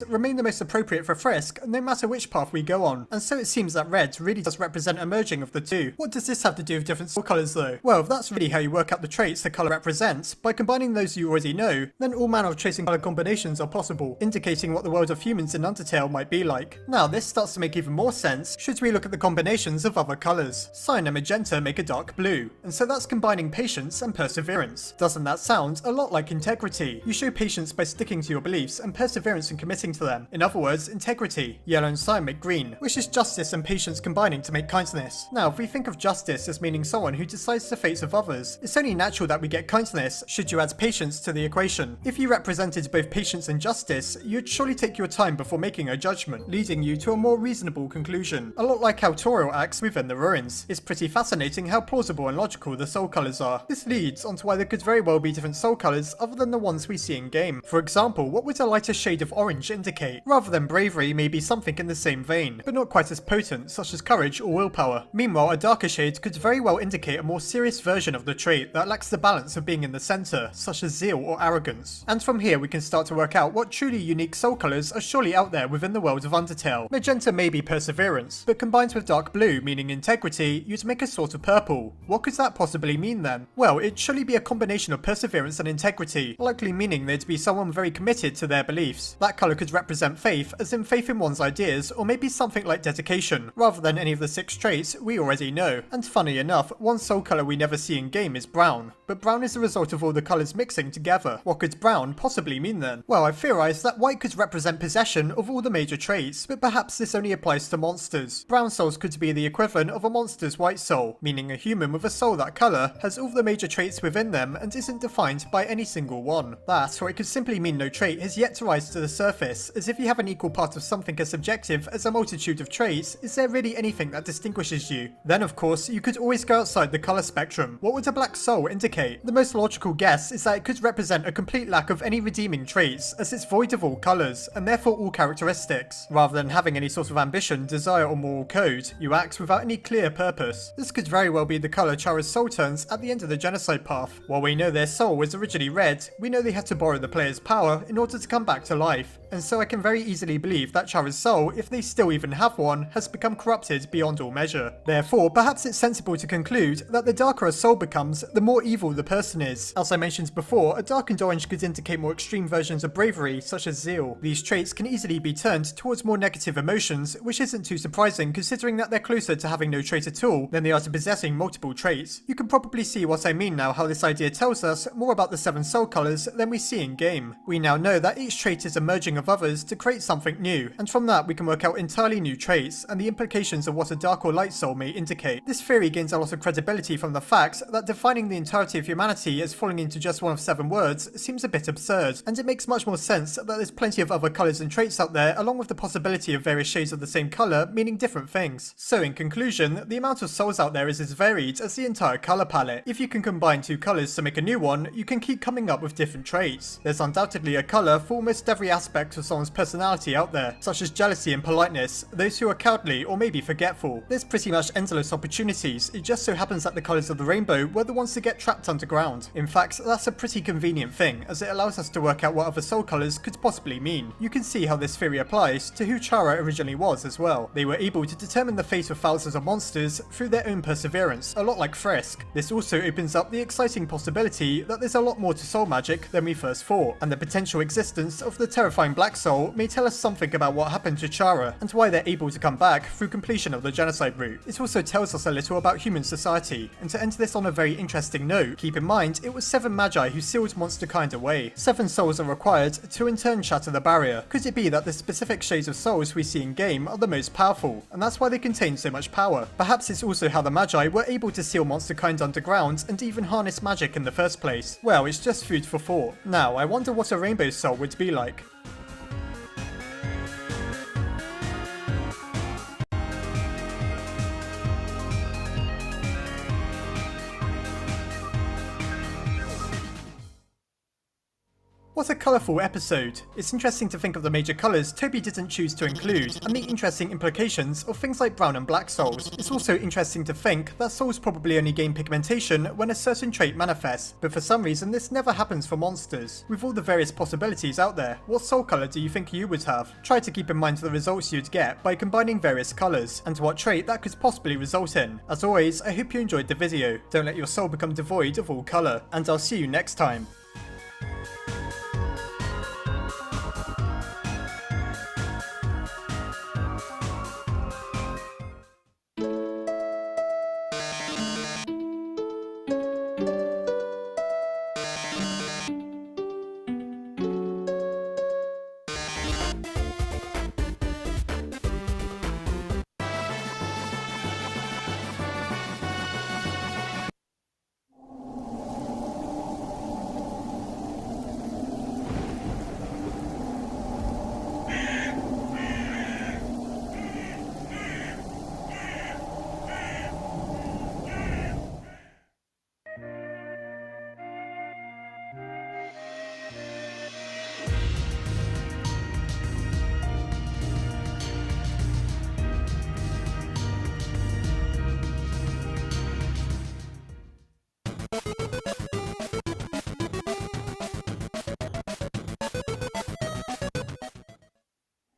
remain the most appropriate for Frisk, no matter which path we go on, and so it seems that red really does represent a merging of the two. What does this have to do with different soul colours though? Well, if that's really how you work out the traits the colour represents, by combining those you already know, then all manner of traits and colour combinations are possible, indicating what the world of humans in Undertale might be like. Now, this starts to make even more sense should we look at the combinations of other colours. Cyan and magenta make a dark blue, and so that's combining patience and perseverance. Doesn't that sound a lot like integrity? You show patience by sticking to your beliefs and perseverance in committing to them. In other words, integrity. Yellow and cyan make green, which is justice and patience combining to make kindness. Now, if we think of justice as meaning someone who decides the fates of others, it's only natural that we get kindness should you add patience to the equation. If you represented both patience and justice, you'd surely take your time before making a judgment, leading you to a more reasonable conclusion. A lot like how Toriel acts within the ruins. It's pretty fascinating how plausible and logical the soul colours are. This leads onto why there could very well be different soul colours other than the ones we see in game. For example, what would a lighter shade of orange indicate? Rather than bravery may be something in the same vein, but not quite as potent, such as courage or willpower. Meanwhile, a darker shade could very well indicate a more serious version of the trait that lacks the balance of being in the centre, such as zeal or arrogance. And from here we can start to work out what truly unique soul colours are surely out there within the world of Undertale. Magenta may be perseverance, but combined with dark blue, meaning integrity, you'd make a sort of purple. What could that possibly mean then? Well, it'd surely be a combination of perseverance and integrity, likely meaning there'd be someone very committed to their beliefs. That colour could could represent faith, as in faith in one's ideas, or maybe something like dedication, rather than any of the 6 traits we already know. And funny enough, one soul colour we never see in game is brown, but brown is a result of all the colours mixing together. What could brown possibly mean then? Well, I've theorised that white could represent possession of all the major traits, but perhaps this only applies to monsters. Brown souls could be the equivalent of a monster's white soul, meaning a human with a soul that colour has all the major traits within them and isn't defined by any single one. That, or it could simply mean no trait has yet to rise to the surface, as if you have an equal part of something as subjective as a multitude of traits, is there really anything that distinguishes you? Then of course, you could always go outside the colour spectrum. What would a black soul indicate? The most logical guess is that it could represent a complete lack of any redeeming traits, as it's void of all colours, and therefore all characteristics. Rather than having any sort of ambition, desire or moral code, you act without any clear purpose. This could very well be the colour Chara's soul turns at the end of the genocide path. While we know their soul was originally red, we know they had to borrow the player's power in order to come back to life, and so I can very easily believe that Chara's soul, if they still even have one, has become corrupted beyond all measure. Therefore, perhaps it's sensible to conclude that the darker a soul becomes, the more evil the person is. As I mentioned before, a darkened orange could indicate more extreme versions of bravery, such as zeal. These traits can easily be turned towards more negative emotions, which isn't too surprising considering that they're closer to having no trait at all than they are to possessing multiple traits. You can probably see what I mean now, how this idea tells us more about the 7 soul colours than we see in game. We now know that each trait is a merging of others to create something new, and from that we can work out entirely new traits and the implications of what a dark or light soul may indicate. This theory gains a lot of credibility from the fact that defining the entirety of humanity as falling into just one of 7 words seems a bit absurd, and it makes much more sense that there's plenty of other colours and traits out there, along with the possibility of various shades of the same colour meaning different things. So in conclusion, the amount of souls out there is as varied as the entire colour palette. If you can combine 2 colours to make a new one, you can keep coming up with different traits. There's undoubtedly a colour for almost every aspect of someone's personality out there, such as jealousy and politeness, those who are cowardly or maybe forgetful. There's pretty much endless opportunities. It just so happens that the colours of the rainbow were the ones to get trapped underground. In fact, that's a pretty convenient thing, as it allows us to work out what other soul colours could possibly mean. You can see how this theory applies to who Chara originally was as well. They were able to determine the fate of thousands of monsters through their own perseverance, a lot like Frisk. This also opens up the exciting possibility that there's a lot more to soul magic than we first thought, and the potential existence of the terrifying black soul may tell us something about what happened to Chara and why they're able to come back through completion of the genocide route. It also tells us a little about human society, and to end this on a very interesting note, keep in mind it was 7 magi who sealed monsterkind away. 7 souls are required to in turn shatter the barrier. Could it be that the specific shades of souls we see in game are the most powerful, and that's why they contain so much power? Perhaps it's also how the magi were able to seal monsterkind underground and even harness magic in the first place. Well, it's just food for thought. Now, I wonder what a rainbow soul would be like. What a colourful episode. It's interesting to think of the major colours Toby didn't choose to include, and the interesting implications of things like brown and black souls. It's also interesting to think that souls probably only gain pigmentation when a certain trait manifests, but for some reason this never happens for monsters. With all the various possibilities out there, what soul colour do you think you would have? Try to keep in mind the results you'd get by combining various colours, and what trait that could possibly result in. As always, I hope you enjoyed the video. Don't let your soul become devoid of all colour, and I'll see you next time.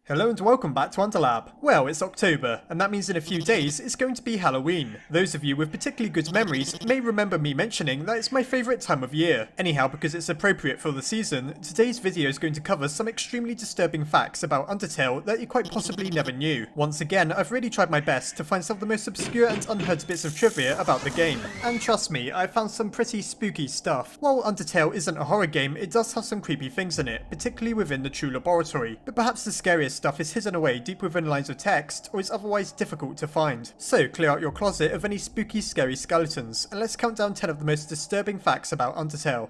Hello and welcome back to Underlab. Well, it's October, and that means in a few days it's going to be Halloween. Those of you with particularly good memories may remember me mentioning that it's my favourite time of year. Anyhow, because it's appropriate for the season, today's video is going to cover some extremely disturbing facts about Undertale that you quite possibly never knew. Once again, I've really tried my best to find some of the most obscure and unheard bits of trivia about the game. And trust me, I found some pretty spooky stuff. While Undertale isn't a horror game, it does have some creepy things in it, particularly within the true laboratory. But perhaps the scariest stuff is hidden away deep within lines of text or is otherwise difficult to find. So clear out your closet of any spooky scary skeletons and let's count down 10 of the most disturbing facts about Undertale.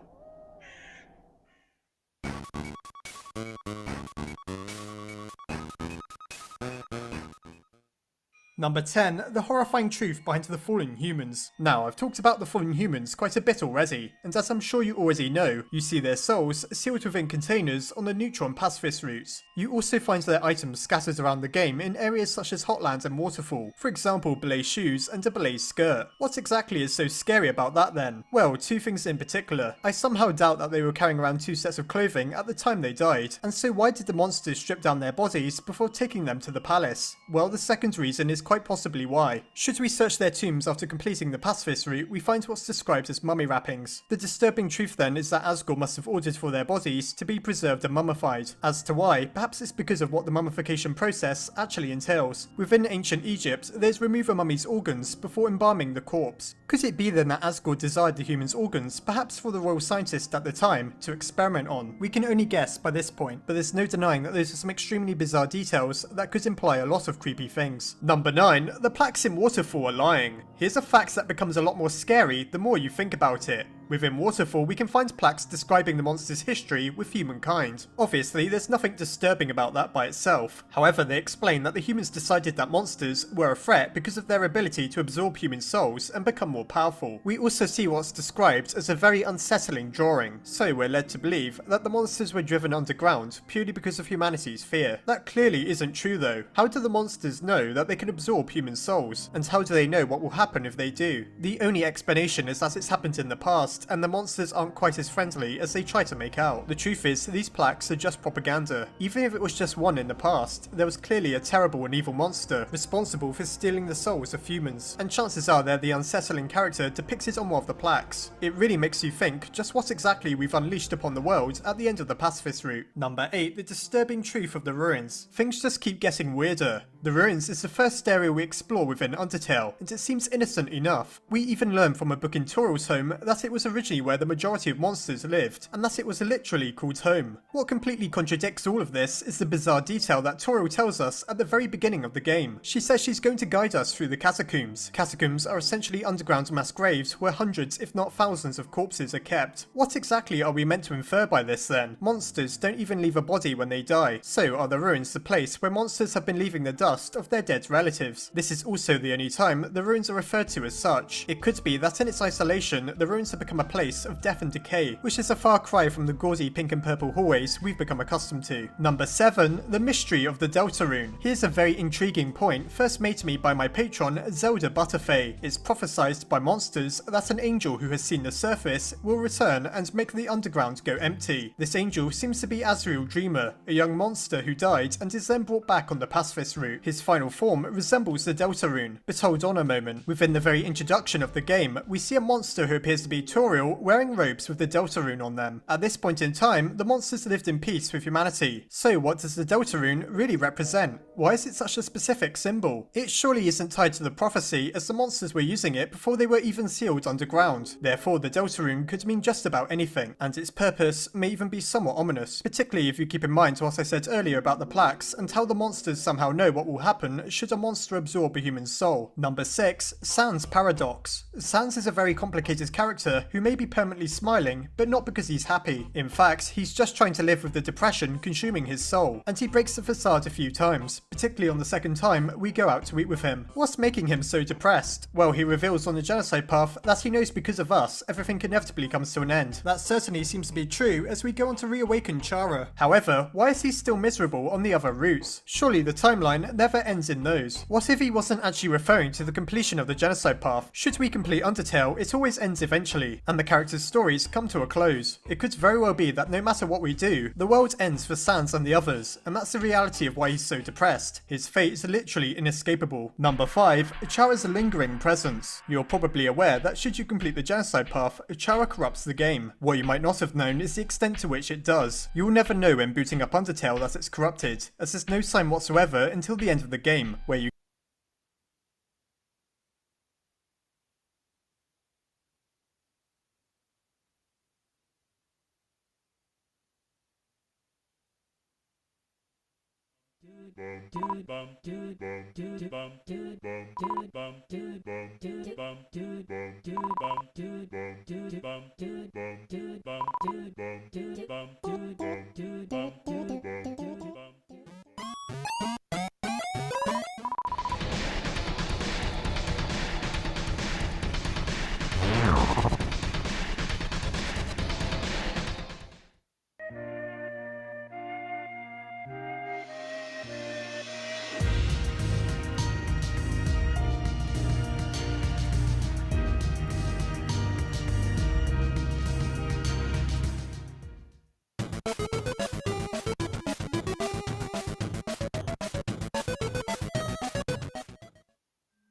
Number 10, the horrifying truth behind the fallen humans. Now, I've talked about the fallen humans quite a bit already, and as I'm sure you already know, you see their souls sealed within containers on the neutron pacifist routes. You also find their items scattered around the game in areas such as Hotland and Waterfall, for example Belay shoes and a Belay skirt. What exactly is so scary about that then? Well, two things in particular. I somehow doubt that they were carrying around two sets of clothing at the time they died, and so why did the monsters strip down their bodies before taking them to the palace? Well, the second reason is quite possibly why. Should we search their tombs after completing the pacifist route, we find what's described as mummy wrappings. The disturbing truth then is that Asgore must have ordered for their bodies to be preserved and mummified. As to why, perhaps it's because of what the mummification process actually entails. Within ancient Egypt, there's remove a mummy's organs before embalming the corpse. Could it be then that Asgore desired the human's organs, perhaps for the royal scientist at the time, to experiment on? We can only guess by this point, but there's no denying that those are some extremely bizarre details that could imply a lot of creepy things. Number 9. The plaques in Waterfall are lying. Here's a fact that becomes a lot more scary the more you think about it. Within Waterfall, we can find plaques describing the monster's history with humankind. Obviously, there's nothing disturbing about that by itself. However, they explain that the humans decided that monsters were a threat because of their ability to absorb human souls and become more powerful. We also see what's described as a very unsettling drawing, so we're led to believe that the monsters were driven underground purely because of humanity's fear. That clearly isn't true though. How do the monsters know that they can absorb human souls? And how do they know what will happen if they do? The only explanation is that it's happened in the past, and the monsters aren't quite as friendly as they try to make out. The truth is, these plaques are just propaganda. Even if it was just one in the past, there was clearly a terrible and evil monster responsible for stealing the souls of humans, and chances are they're the unsettling character depicted on one of the plaques. It really makes you think just what exactly we've unleashed upon the world at the end of the pacifist route. Number 8, the disturbing truth of the ruins. Things just keep getting weirder. The ruins is the first area we explore within Undertale, and it seems innocent enough. We even learn from a book in Toral's home that it was originally where the majority of monsters lived, and that it was literally called home. What completely contradicts all of this is the bizarre detail that Toral tells us at the very beginning of the game. She says she's going to guide us through the catacombs. Catacombs are essentially underground mass graves where hundreds if not thousands of corpses are kept. What exactly are we meant to infer by this then? Monsters don't even leave a body when they die, so are the ruins the place where monsters have been leaving the dust of their dead relatives. This is also the only time the ruins are referred to as such. It could be that in its isolation, the ruins have become a place of death and decay, which is a far cry from the gaudy pink and purple hallways we've become accustomed to. Number 7, the mystery of the Delta Rune. Here's a very intriguing point first made to me by my patron Zelda Butterfay. It's prophesied by monsters that an angel who has seen the surface will return and make the underground go empty. This angel seems to be Azrael Dreamer, a young monster who died and is then brought back on the pacifist route. His final form resembles the Delta Rune, but hold on a moment. Within the very introduction of the game, we see a monster who appears to be Toriel wearing robes with the Delta Rune on them. At this point in time, the monsters lived in peace with humanity. So what does the Delta Rune really represent? Why is it such a specific symbol? It surely isn't tied to the prophecy, as the monsters were using it before they were even sealed underground. Therefore, the Delta Rune could mean just about anything, and its purpose may even be somewhat ominous, particularly if you keep in mind what I said earlier about the plaques and how the monsters somehow know what will happen should a monster absorb a human soul. Number 6, Sans Paradox. Sans is a very complicated character who may be permanently smiling, but not because he's happy. In fact, he's just trying to live with the depression consuming his soul, and he breaks the facade a few times, particularly on the second time we go out to eat with him. What's making him so depressed? Well, he reveals on the genocide path that he knows because of us, everything inevitably comes to an end. That certainly seems to be true as we go on to reawaken Chara. However, why is he still miserable on the other routes? Surely the timeline never ends in those. What if he wasn't actually referring to the completion of the genocide path? Should we complete Undertale, it always ends eventually. finale, and the characters' stories come to a close. It could very well be that no matter what we do, the world ends for Sans and the others, and that's the reality of why he's so depressed. His fate is literally inescapable. Number 5. Chara's lingering presence. You're probably aware that should you complete the genocide path, Chara corrupts the game. What you might not have known is the extent to which it does. You will never know when booting up Undertale that it's corrupted, as there's no sign whatsoever until the end of the game, where you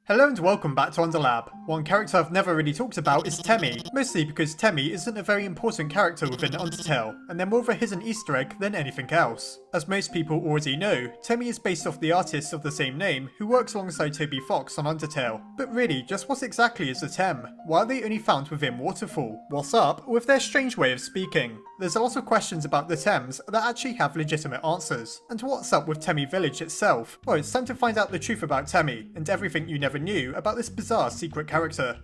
Hello and welcome back to Underlab. One character I've never really talked about is Temmie, mostly because Temmie isn't a very important character within Undertale, and they're more of a hidden Easter egg than anything else. As most people already know, Temmie is based off the artist of the same name who works alongside Toby Fox on Undertale. But really, just what exactly is a Tem? Why are they only found within Waterfall? What's up with their strange way of speaking? There's a lot of questions about the Tems that actually have legitimate answers. And what's up with Temmie Village itself? Well, it's time to find out the truth about Temmie, and everything you never knew about this bizarre secret character.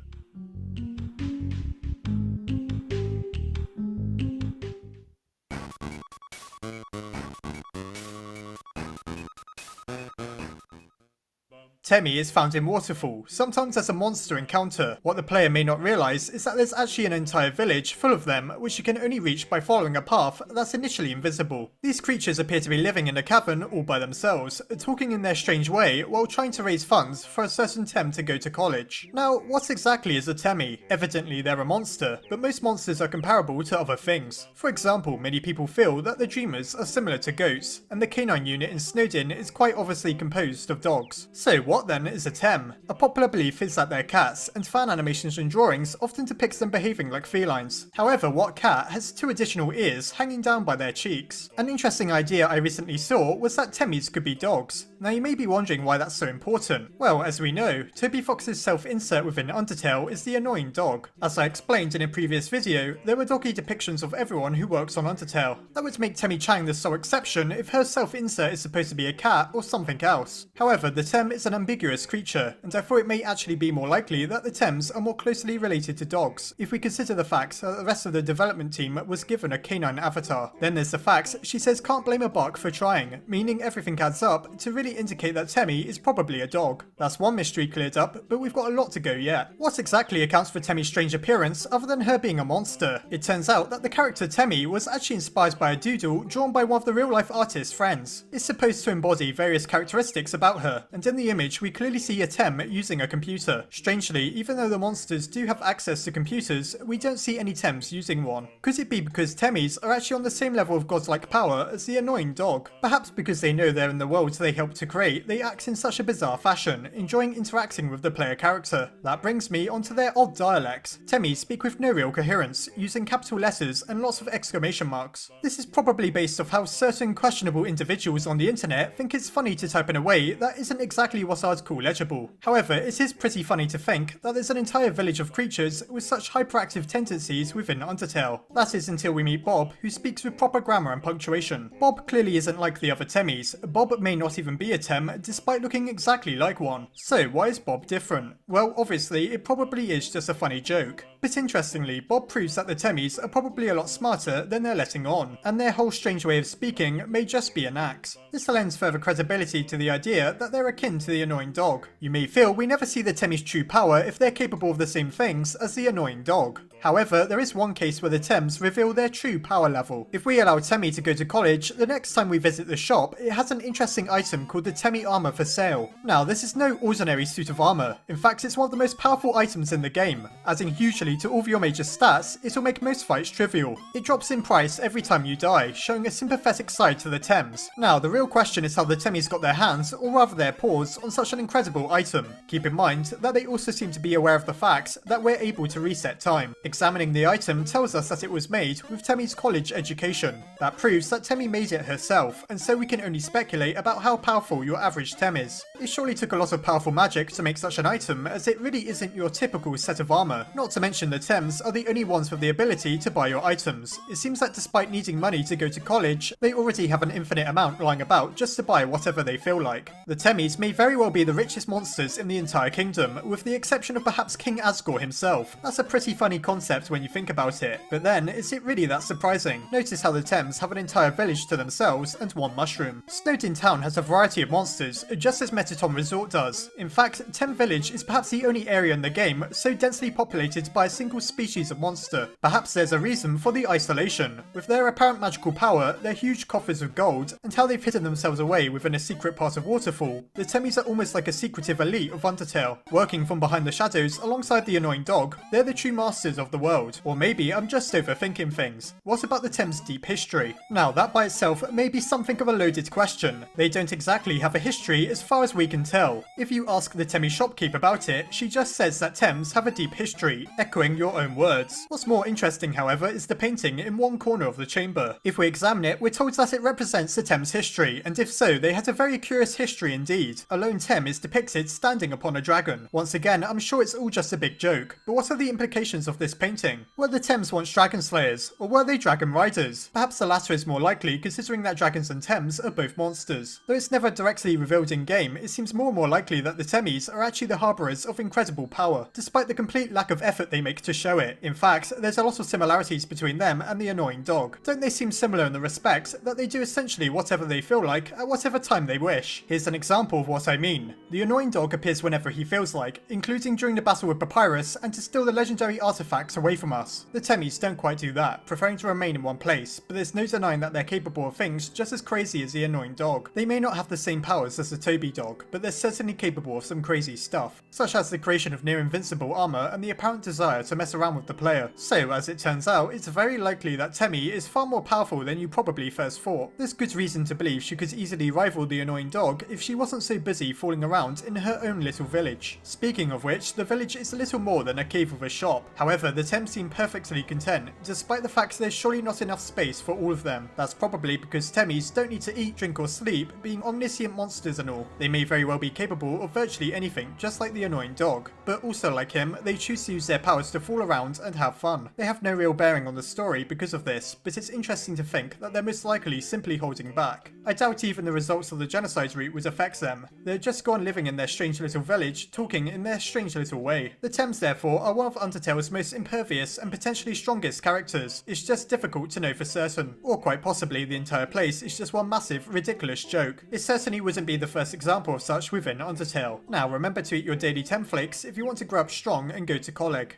Temmie is found in Waterfall, sometimes as a monster encounter. What the player may not realise is that there's actually an entire village full of them, which you can only reach by following a path that's initially invisible. These creatures appear to be living in a cavern all by themselves, talking in their strange way while trying to raise funds for a certain Tem to go to college. Now, what exactly is a Temmie? Evidently they're a monster, but most monsters are comparable to other things. For example, many people feel that the Dreamers are similar to goats, and the canine unit in Snowdin is quite obviously composed of dogs. So what then is a Tem? A popular belief is that they're cats, and fan animations and drawings often depict them behaving like felines. However, what cat has 2 additional ears hanging down by their cheeks? An interesting idea I recently saw was that Temmies could be dogs. Now you may be wondering why that's so important. Well, as we know, Toby Fox's self-insert within Undertale is the annoying dog. As I explained in a previous video, there were doggy depictions of everyone who works on Undertale. That would make Temmie Chang the sole exception if her self-insert is supposed to be a cat or something else. However, the Tem is an ambiguous creature, and I thought it may actually be more likely that the Tems are more closely related to dogs, if we consider the fact that the rest of the development team was given a canine avatar. Then there's the fact she says can't blame a buck for trying, meaning everything adds up to really indicate that Temmie is probably a dog. That's one mystery cleared up, but we've got a lot to go yet. What exactly accounts for Temmie's strange appearance other than her being a monster? It turns out that the character Temmie was actually inspired by a doodle drawn by one of the real-life artist's friends. It's supposed to embody various characteristics about her, and in the image we clearly see a Tem using a computer. Strangely, even though the monsters do have access to computers, we don't see any Tems using one. Could it be because Temmies are actually on the same level of godlike power as the annoying dog? Perhaps because they know they're in the world they helped to create, they act in such a bizarre fashion, enjoying interacting with the player character. That brings me onto their odd dialects. Temmies speak with no real coherence, using capital letters and lots of exclamation marks. This is probably based off how certain questionable individuals on the internet think it's funny to type in a way that isn't exactly what I'd call legible. However, it is pretty funny to think that there's an entire village of creatures with such hyperactive tendencies within Undertale. That is until we meet Bob, who speaks with proper grammar and punctuation. Bob clearly isn't like the other Temmies. Bob may not even be a Tem, despite looking exactly like one. So why is Bob different? Well, obviously, it probably is just a funny joke. But interestingly, Bob proves that the Temmies are probably a lot smarter than they're letting on, and their whole strange way of speaking may just be an act. This lends further credibility to the idea that they're akin to the annoying dog. You may feel we never see the Temmie's true power if they're capable of the same things as the annoying dog. However, there is one case where the Tems reveal their true power level. If we allow Temmie to go to college, the next time we visit the shop, it has an interesting item called the Temmie armor for sale. Now, this is no ordinary suit of armor. In fact, it's one of the most powerful items in the game. Adding hugely to all of your major stats, it will make most fights trivial. It drops in price every time you die, showing a sympathetic side to the Tems. Now, the real question is how the Temmies got their hands, or rather their paws, on such an incredible item. Keep in mind that they also seem to be aware of the fact that we're able to reset time. Examining the item tells us that it was made with Temmie's college education. That proves that Temmie made it herself, and so we can only speculate about how powerful your average Tem is. It surely took a lot of powerful magic to make such an item, as it really isn't your typical set of armor. Not to mention the Tems are the only ones with the ability to buy your items. It seems that despite needing money to go to college, they already have an infinite amount lying about just to buy whatever they feel like. The Temmies may very well be the richest monsters in the entire kingdom, with the exception of perhaps King Asgore himself. That's a pretty funny concept when you think about it, but then, is it really that surprising? Notice how the Tems have an entire village to themselves and one mushroom. Snowdin Town has a variety of monsters, just as Metaton Resort does. In fact, Tem Village is perhaps the only area in the game so densely populated by a single species of monster. Perhaps there's a reason for the isolation. With their apparent magical power, their huge coffers of gold, and how they've hidden themselves away within a secret part of Waterfall, the Temmies are almost like a secretive elite of Undertale. Working from behind the shadows alongside the annoying dog, they're the true masters of the world. Or maybe I'm just overthinking things. What about the Tems' deep history? Now, that by itself may be something of a loaded question. They don't exactly have a history as far as we can tell. If you ask the Temmie shopkeep about it, she just says that Tems have a deep history, echoing your own words. What's more interesting, however, is the painting in one corner of the chamber. If we examine it, we're told that it represents the Tems' history, and if so, they had a very curious history indeed. A lone Tem is depicted standing upon a dragon. Once again, I'm sure it's all just a big joke, but what are the implications of this painting? Were the Tems once dragon slayers, or were they dragon riders? Perhaps the latter is more likely, considering that dragons and Tems are both monsters. Though it's never directly revealed in-game, it seems more and more likely that the Temmies are actually the harbourers of incredible power, despite the complete lack of effort they make to show it. In fact, there's a lot of similarities between them and the annoying dog. Don't they seem similar in the respect that they do essentially whatever they feel like at whatever time they wish? Here's an example of what I mean. The annoying dog appears whenever he feels like, including during the battle with Papyrus and to steal the legendary artifacts away from us. The Temmies don't quite do that, preferring to remain in one place, but there's no denying that they're capable of things just as crazy as the annoying dog. They may not have the same powers as the Toby dog, but they're certainly capable of some crazy stuff, such as the creation of near invincible armor and the apparent desire to mess around with the player. So, as it turns out, it's very likely that Temmie is far more powerful than you probably first thought. There's good reason to believe she could easily rival the annoying dog if she wasn't so busy fooling around in her own little village. Speaking of which, the village is little more than a cave with a shop. However, the Tems seem perfectly content, despite the fact there's surely not enough space for all of them. That's probably because Temmies don't need to eat, drink or sleep, being omniscient monsters and all. They may very well be capable of virtually anything, just like the annoying dog. But also like him, they choose to use their powers to fool around and have fun. They have no real bearing on the story because of this, but it's interesting to think that they're most likely simply holding back. I doubt even the results of the genocide route would affect them. They're just gone living in their strange little village, talking in their strange little way. The Tems therefore are one of Undertale's most impervious and potentially strongest characters. It's just difficult to know for certain. Or quite possibly the entire place is just one massive, ridiculous joke. It certainly wouldn't be the first example of such within Undertale. Now remember to eat your daily Tem flakes if you want to grow up strong and go to college.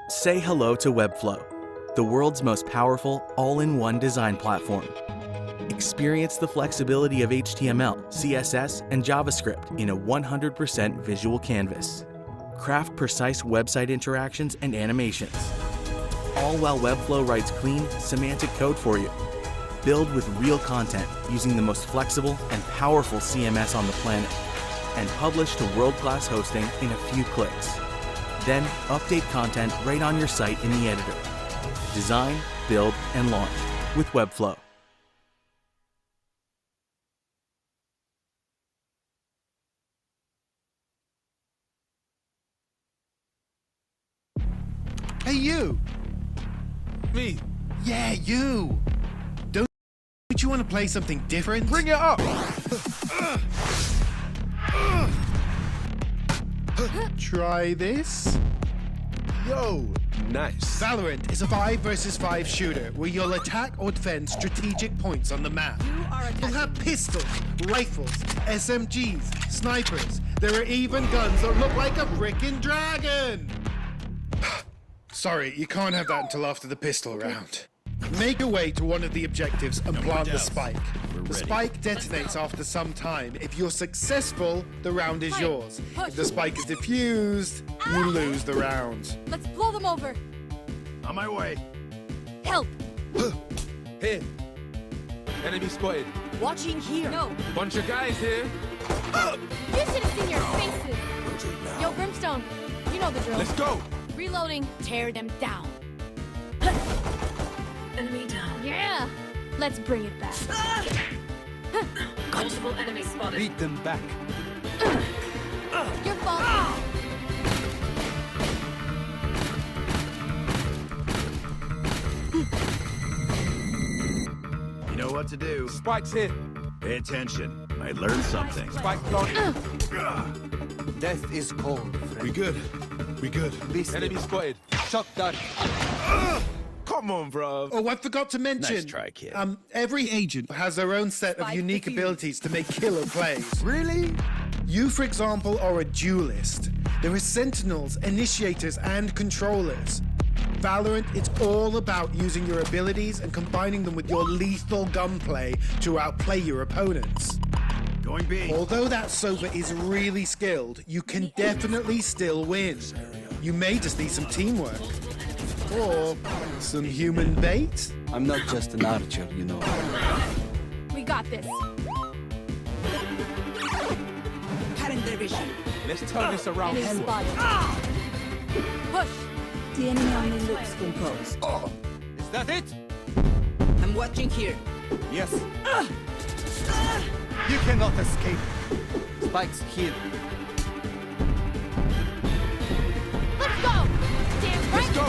Say hello to Webflow, the world's most powerful all-in-one design platform. Experience the flexibility of HTML, CSS, and JavaScript in a 100% visual canvas. Craft precise website interactions and animations, all while Webflow writes clean, semantic code for you. Build with real content using the most flexible and powerful CMS on the planet, and publish to world-class hosting in a few clicks. Then update content right on your site in the editor. Design, build, and launch with Webflow. Hey, you! Me? Yeah, you! Don't you want to play something different? Bring it up! Try this? Yo, Nice. Valorant is a 5 versus 5 shooter where you'll attack or defend strategic points on the map. You'll have pistols, rifles, SMGs, snipers. There are even guns that look like a frickin' dragon. Sorry, you can't have that until after the pistol round. Make your way to one of the objectives and plant the spike. The spike detonates after some time. If you're successful, the round is yours. If the spike is defused, you lose the round. Let's blow them over. On my way. Help. Here. Enemy spotted. Watching here. No. Bunch of guys here. You should have seen your faces. Yo, Brimstone. You know the drill. Let's go. Reloading. Tear them down. Enemy down. Yeah. Let's bring it back. Multiple enemy spotted. Beat them back. Your fault. You know what to do. Spike's here. Pay attention. I learned something. Spike planted. Death is cold, friend. We good. We good. Enemy spotted. Shot that. Come on, bro. Oh, I forgot to mention. Nice try, kid. Every agent has their own set of unique abilities to make killer plays. Really? You, for example, are a duelist. There are sentinels, initiators, and controllers. Valorant, it's all about using your abilities and combining them with your lethal gunplay to outplay your opponents. Going B. Although that Sova is really skilled, you can definitely still win. You may just need some teamwork. Or some human bait? I'm not just an archer, you know. We got this. Cutting their vision. Let's turn this around. Enemy spotted. Push. The enemy only looks composed. Is that it? I'm watching here. Yes. You cannot escape. Spike's here. Let's go. Damn right. Let's go.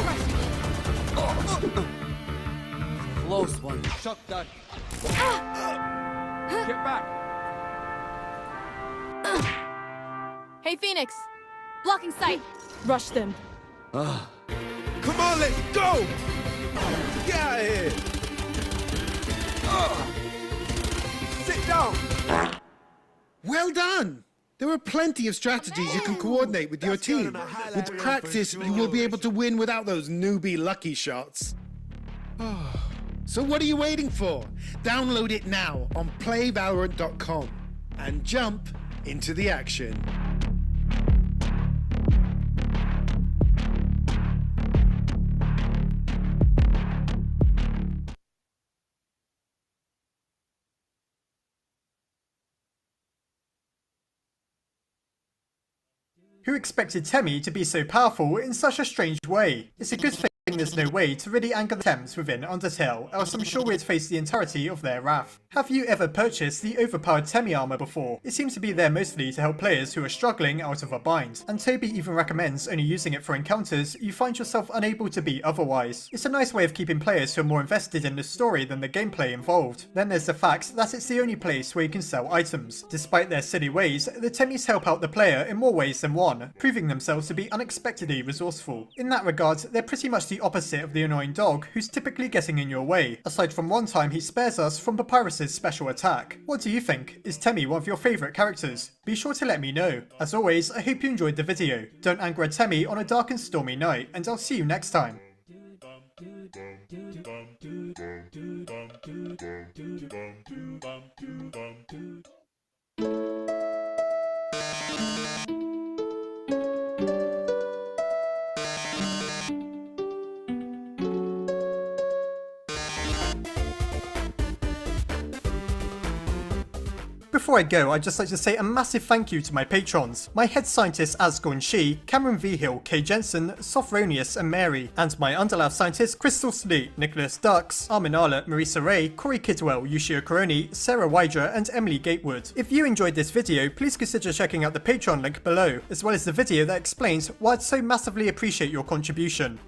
Crushing it. Close one. Shot that. Get back. Hey, Phoenix. Blocking sight. Rush them. Come on, let's go. Get out of here. Sit down. Well done! There are plenty of strategies you can coordinate with your team. With practice, you will be able to win without those newbie lucky shots. So what are you waiting for? Download it now on playvalorant.com and jump into the action. Who expected Temmie to be so powerful in such a strange way? It's a good thing there's no way to really anger the Thames within Undertale, else I'm sure we'd face the entirety of their wrath. Have you ever purchased the overpowered Temmie armor before? It seems to be there mostly to help players who are struggling out of a bind, and Toby even recommends only using it for encounters you find yourself unable to beat otherwise. It's a nice way of keeping players who are more invested in the story than the gameplay involved. Then there's the fact that it's the only place where you can sell items. Despite their silly ways, the Temmies help out the player in more ways than one, proving themselves to be unexpectedly resourceful. In that regard, they're pretty much the opposite of the annoying dog who's typically getting in your way, aside from one time he spares us from Papyrus's special attack. What do you think? Is Temmie one of your favourite characters? Be sure to let me know. As always, I hope you enjoyed the video. Don't anger a Temmie on a dark and stormy night, and I'll see you next time. Before I go, I'd just like to say a massive thank you to my patrons, my head scientists Asgorn Shi, Cameron Vigil, Kay Jensen, Sophronius and Mary, and my Underlab scientists Crystal Sleet, Nicholas Dux, Armin Arlett, Marisa Ray, Corey Kidwell, Yushio Coroni, Sarah Wydra and Emily Gatewood. If you enjoyed this video, please consider checking out the Patreon link below, as well as the video that explains why I'd so massively appreciate your contribution.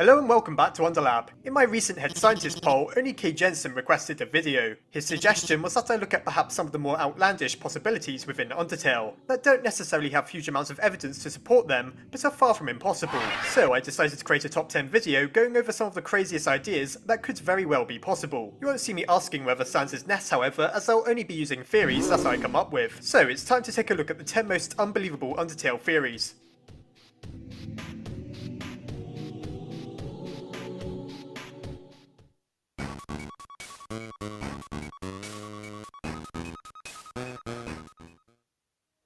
Hello and welcome back to Underlab. In my recent Head Scientist poll, only K. Jensen requested a video. His suggestion was that I look at perhaps some of the more outlandish possibilities within Undertale, that don't necessarily have huge amounts of evidence to support them, but are far from impossible. So I decided to create a top 10 video going over some of the craziest ideas that could very well be possible. You won't see me asking whether Sans is Ness, however, as I'll only be using theories that I come up with. So it's time to take a look at the 10 most unbelievable Undertale theories.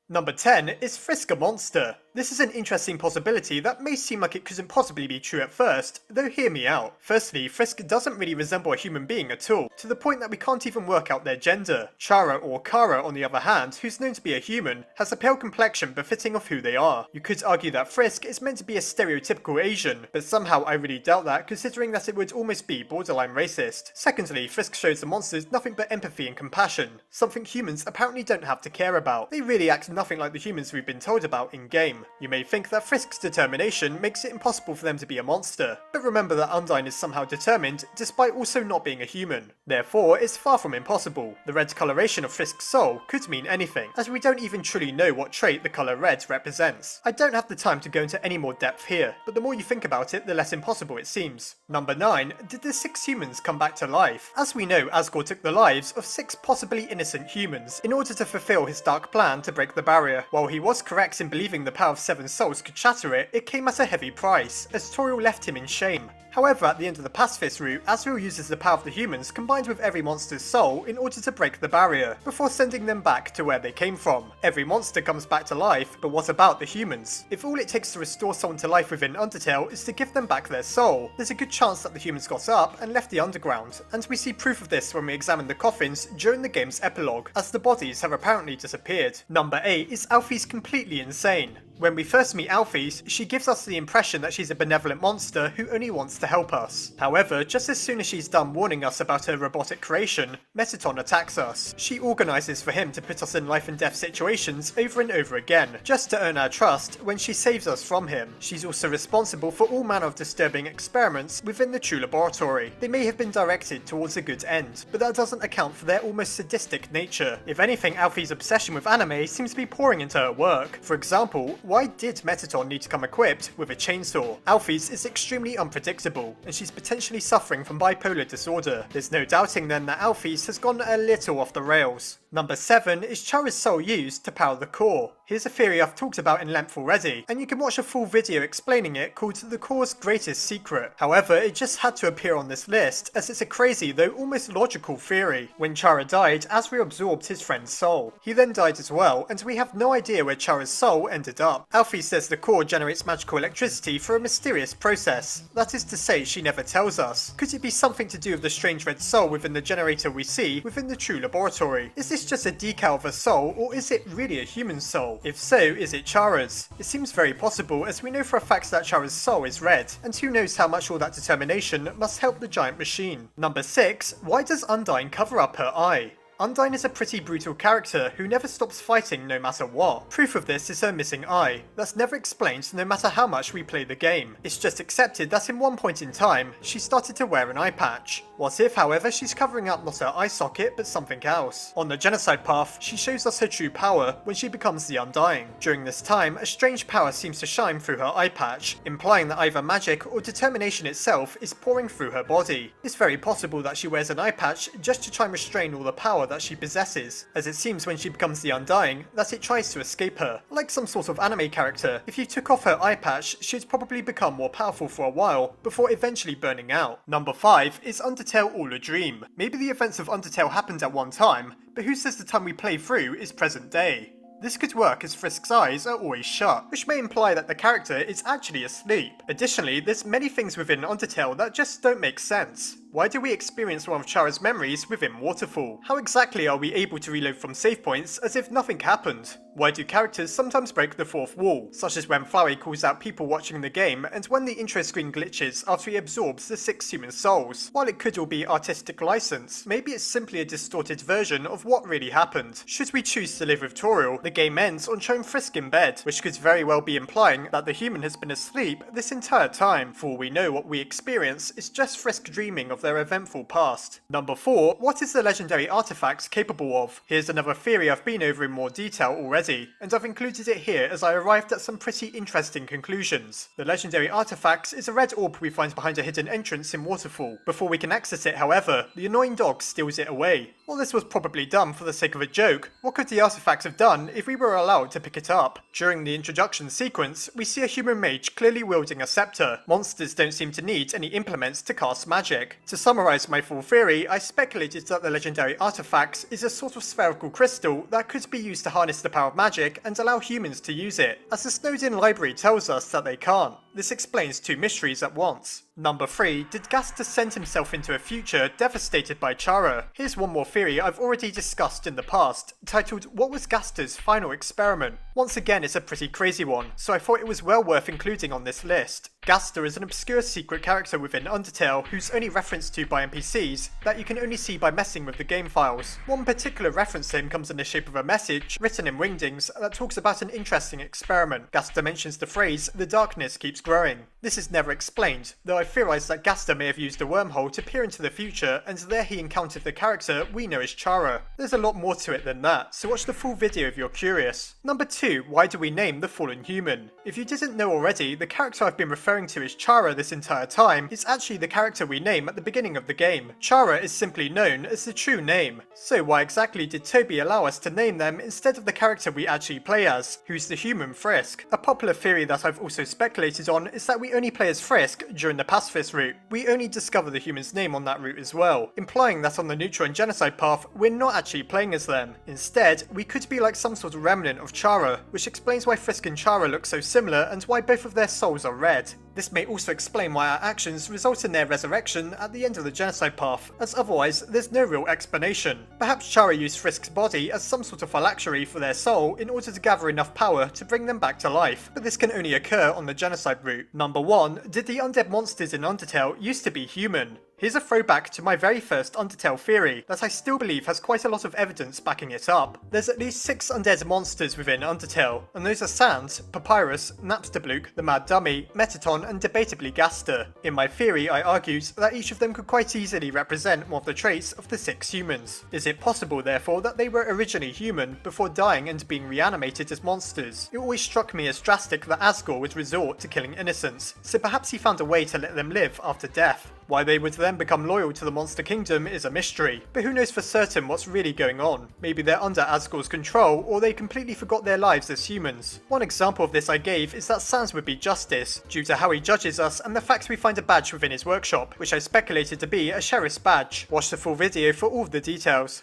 Number 10 is Frisk a monster. This is an interesting possibility that may seem like it couldn't possibly be true at first, though hear me out. Firstly, Frisk doesn't really resemble a human being at all, to the point that we can't even work out their gender. Chara or Kara, on the other hand, who's known to be a human, has a pale complexion befitting of who they are. You could argue that Frisk is meant to be a stereotypical Asian, but somehow I really doubt that, considering that it would almost be borderline racist. Secondly, Frisk shows the monsters nothing but empathy and compassion, something humans apparently don't have to care about. They really act nothing like the humans we've been told about in-game. You may think that Frisk's determination makes it impossible for them to be a monster, but remember that Undyne is somehow determined despite also not being a human. Therefore, it's far from impossible. The red coloration of Frisk's soul could mean anything, as we don't even truly know what trait the colour red represents. I don't have the time to go into any more depth here, but the more you think about it, the less impossible it seems. Number 9. Did the 6 humans come back to life? As we know, Asgore took the lives of 6 possibly innocent humans in order to fulfill his dark plan to break the barrier. While he was correct in believing the power of 7 souls could shatter it, it came at a heavy price, as Toriel left him in shame. However, at the end of the pacifist route, Azrael uses the power of the humans combined with every monster's soul in order to break the barrier, before sending them back to where they came from. Every monster comes back to life, but what about the humans? If all it takes to restore someone to life within Undertale is to give them back their soul, there's a good chance that the humans got up and left the underground, and we see proof of this when we examine the coffins during the game's epilogue, as the bodies have apparently disappeared. Number 8 is Alphys completely insane. When we first meet Alphys, she gives us the impression that she's a benevolent monster who only wants to help us. However, just as soon as she's done warning us about her robotic creation, Metaton attacks us. She organises for him to put us in life and death situations over and over again, just to earn our trust when she saves us from him. She's also responsible for all manner of disturbing experiments within the True Laboratory. They may have been directed towards a good end, but that doesn't account for their almost sadistic nature. If anything, Alphys' obsession with anime seems to be pouring into her work. For example, why did Metaton need to come equipped with a chainsaw? Alphys is extremely unpredictable, and she's potentially suffering from bipolar disorder. There's no doubting then that Alphys has gone a little off the rails. Number 7 is Chara's soul used to power the core. Here's a theory I've talked about in length already, and you can watch a full video explaining it called The Core's Greatest Secret. However, it just had to appear on this list, as it's a crazy though almost logical theory. When Chara died, Azrael absorbed his friend's soul. He then died as well, and we have no idea where Chara's soul ended up. Alphys says the core generates magical electricity through a mysterious process. That is to say, she never tells us. Could it be something to do with the strange red soul within the generator we see within the True Laboratory? Is this just a decal of a soul, or is it really a human soul? If so, is it Chara's? It seems very possible, as we know for a fact that Chara's soul is red, and who knows how much all that determination must help the giant machine. Number 6, why does Undyne cover up her eye? Undyne is a pretty brutal character who never stops fighting no matter what. Proof of this is her missing eye. That's never explained no matter how much we play the game. It's just accepted that in one point in time, she started to wear an eye patch. What if, however, she's covering up not her eye socket but something else? On the genocide path, she shows us her true power when she becomes the Undying. During this time, a strange power seems to shine through her eye patch, implying that either magic or determination itself is pouring through her body. It's very possible that she wears an eye patch just to try and restrain all the power that she possesses, as it seems when she becomes the Undying that it tries to escape her. Like some sort of anime character, if you took off her eye patch, she'd probably become more powerful for a while, before eventually burning out. Number 5 is Undertale all a dream. Maybe the events of Undertale happened at one time, but who says the time we play through is present day? This could work as Frisk's eyes are always shut, which may imply that the character is actually asleep. Additionally, there's many things within Undertale that just don't make sense. Why do we experience one of Chara's memories within Waterfall? How exactly are we able to reload from save points as if nothing happened? Why do characters sometimes break the fourth wall, such as when Flowey calls out people watching the game and when the intro screen glitches after he absorbs the 6 human souls? While it could all be artistic license, maybe it's simply a distorted version of what really happened. Should we choose to live with Toriel, the game ends on showing Frisk in bed, which could very well be implying that the human has been asleep this entire time. For all we know, what we experience is just Frisk dreaming of their eventful past. Number 4, what is the legendary artifact capable of? Here's another theory I've been over in more detail already, and I've included it here as I arrived at some pretty interesting conclusions. The legendary artifact is a red orb we find behind a hidden entrance in Waterfall. Before we can access it, however, the annoying dog steals it away. While this was probably done for the sake of a joke, what could the artifact have done if we were allowed to pick it up? During the introduction sequence, we see a human mage clearly wielding a scepter. Monsters don't seem to need any implements to cast magic. To summarise my full theory, I speculated that the legendary artifact is a sort of spherical crystal that could be used to harness the power of magic and allow humans to use it, as the Snowdin library tells us that they can't. This explains 2 mysteries at once. Number 3, did Gaster send himself into a future devastated by Chara? Here's one more theory I've already discussed in the past, titled What was Gaster's final experiment? Once again, it's a pretty crazy one, so I thought it was well worth including on this list. Gaster is an obscure secret character within Undertale who's only referenced to by NPCs that you can only see by messing with the game files. One particular reference to him comes in the shape of a message written in Wingdings that talks about an interesting experiment. Gaster mentions the phrase, "The darkness keeps growing." This is never explained, though I theorise that Gaster may have used a wormhole to peer into the future, and there he encountered the character we know as Chara. There's a lot more to it than that, so watch the full video if you're curious. Number 2, why do we name the fallen human? If you didn't know already, the character I've been referring to as Chara this entire time is actually the character we name at the beginning of the game. Chara is simply known as the true name. So why exactly did Toby allow us to name them instead of the character we actually play as, who's the human Frisk? A popular theory that I've also speculated on is that we only play as Frisk during the pacifist route. We only discover the human's name on that route as well, implying that on the neutral and genocide path, we're not actually playing as them. Instead, we could be like some sort of remnant of Chara, which explains why Frisk and Chara look so similar and why both of their souls are red. This may also explain why our actions result in their resurrection at the end of the genocide path, as otherwise there's no real explanation. Perhaps Chara used Frisk's body as some sort of phylactery for their soul in order to gather enough power to bring them back to life, but this can only occur on the genocide route. Number 1, did the undead monsters in Undertale used to be human? Here's a throwback to my very first Undertale theory that I still believe has quite a lot of evidence backing it up. There's at least 6 undead monsters within Undertale, and those are Sans, Papyrus, Napsterblook, the Mad Dummy, Metaton, and debatably Gaster. In my theory, I argued that each of them could quite easily represent more of the traits of the 6 humans. Is it possible, therefore, that they were originally human before dying and being reanimated as monsters? It always struck me as drastic that Asgore would resort to killing innocents, so perhaps he found a way to let them live after death. Why they would then become loyal to the Monster Kingdom is a mystery, but who knows for certain what's really going on. Maybe they're under Asgore's control, or they completely forgot their lives as humans. One example of this I gave is that Sans would be Justice, due to how he judges us and the fact we find a badge within his workshop, which I speculated to be a sheriff's badge. Watch the full video for all of the details.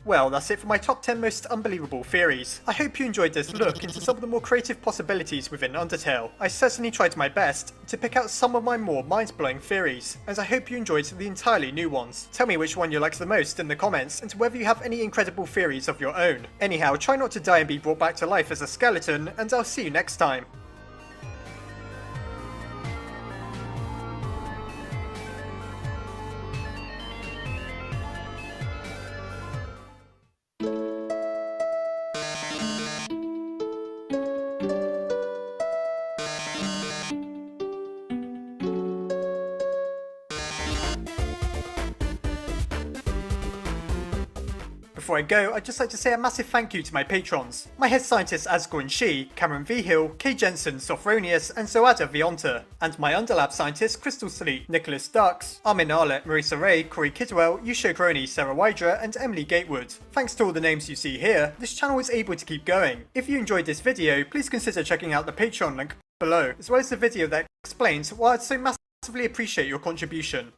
Well, that's it for my top 10 most unbelievable theories. I hope you enjoyed this look into some of the more creative possibilities within Undertale. I certainly tried my best to pick out some of my more mind-blowing theories, and I hope you enjoyed the entirely new ones. Tell me which one you liked the most in the comments, and whether you have any incredible theories of your own. Anyhow, try not to die and be brought back to life as a skeleton, and I'll see you next time. Before I go, I'd just like to say a massive thank you to my patrons. My head scientists Asgore and She, Cameron Vigil, Kay Jensen, Sophronius, and Zoada Vionta. And my Underlab scientists Crystal Sleet, Nicholas Dux, Armin Arlett, Marisa Ray, Corey Kidwell, Yusho Crony, Sarah Wydra, and Emily Gatewood. Thanks to all the names you see here, this channel is able to keep going. If you enjoyed this video, please consider checking out the Patreon link below, as well as the video that explains why I'd so massively appreciate your contribution.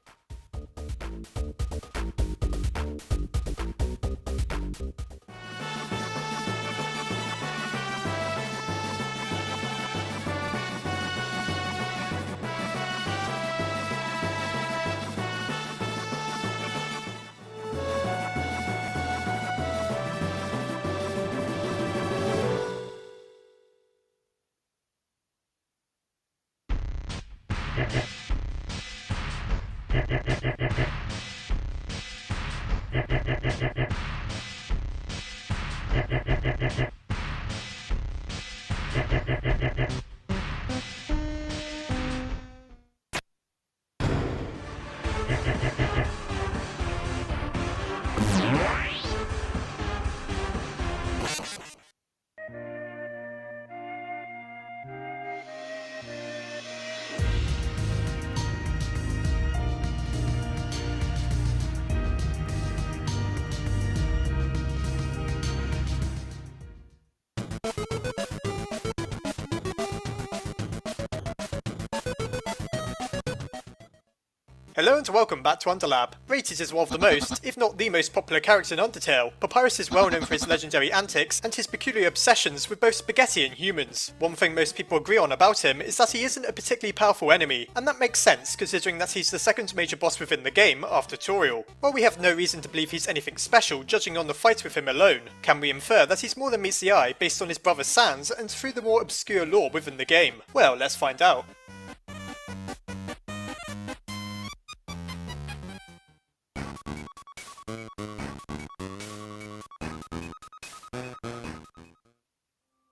Hello and welcome back to Underlab. Rated as one of the most, if not the most popular character in Undertale, Papyrus is well known for his legendary antics and his peculiar obsessions with both spaghetti and humans. One thing most people agree on about him is that he isn't a particularly powerful enemy, and that makes sense considering that he's the second major boss within the game after Toriel. While we have no reason to believe he's anything special judging on the fight with him alone, can we infer that he's more than meets the eye based on his brother Sans and through the more obscure lore within the game? Well, let's find out.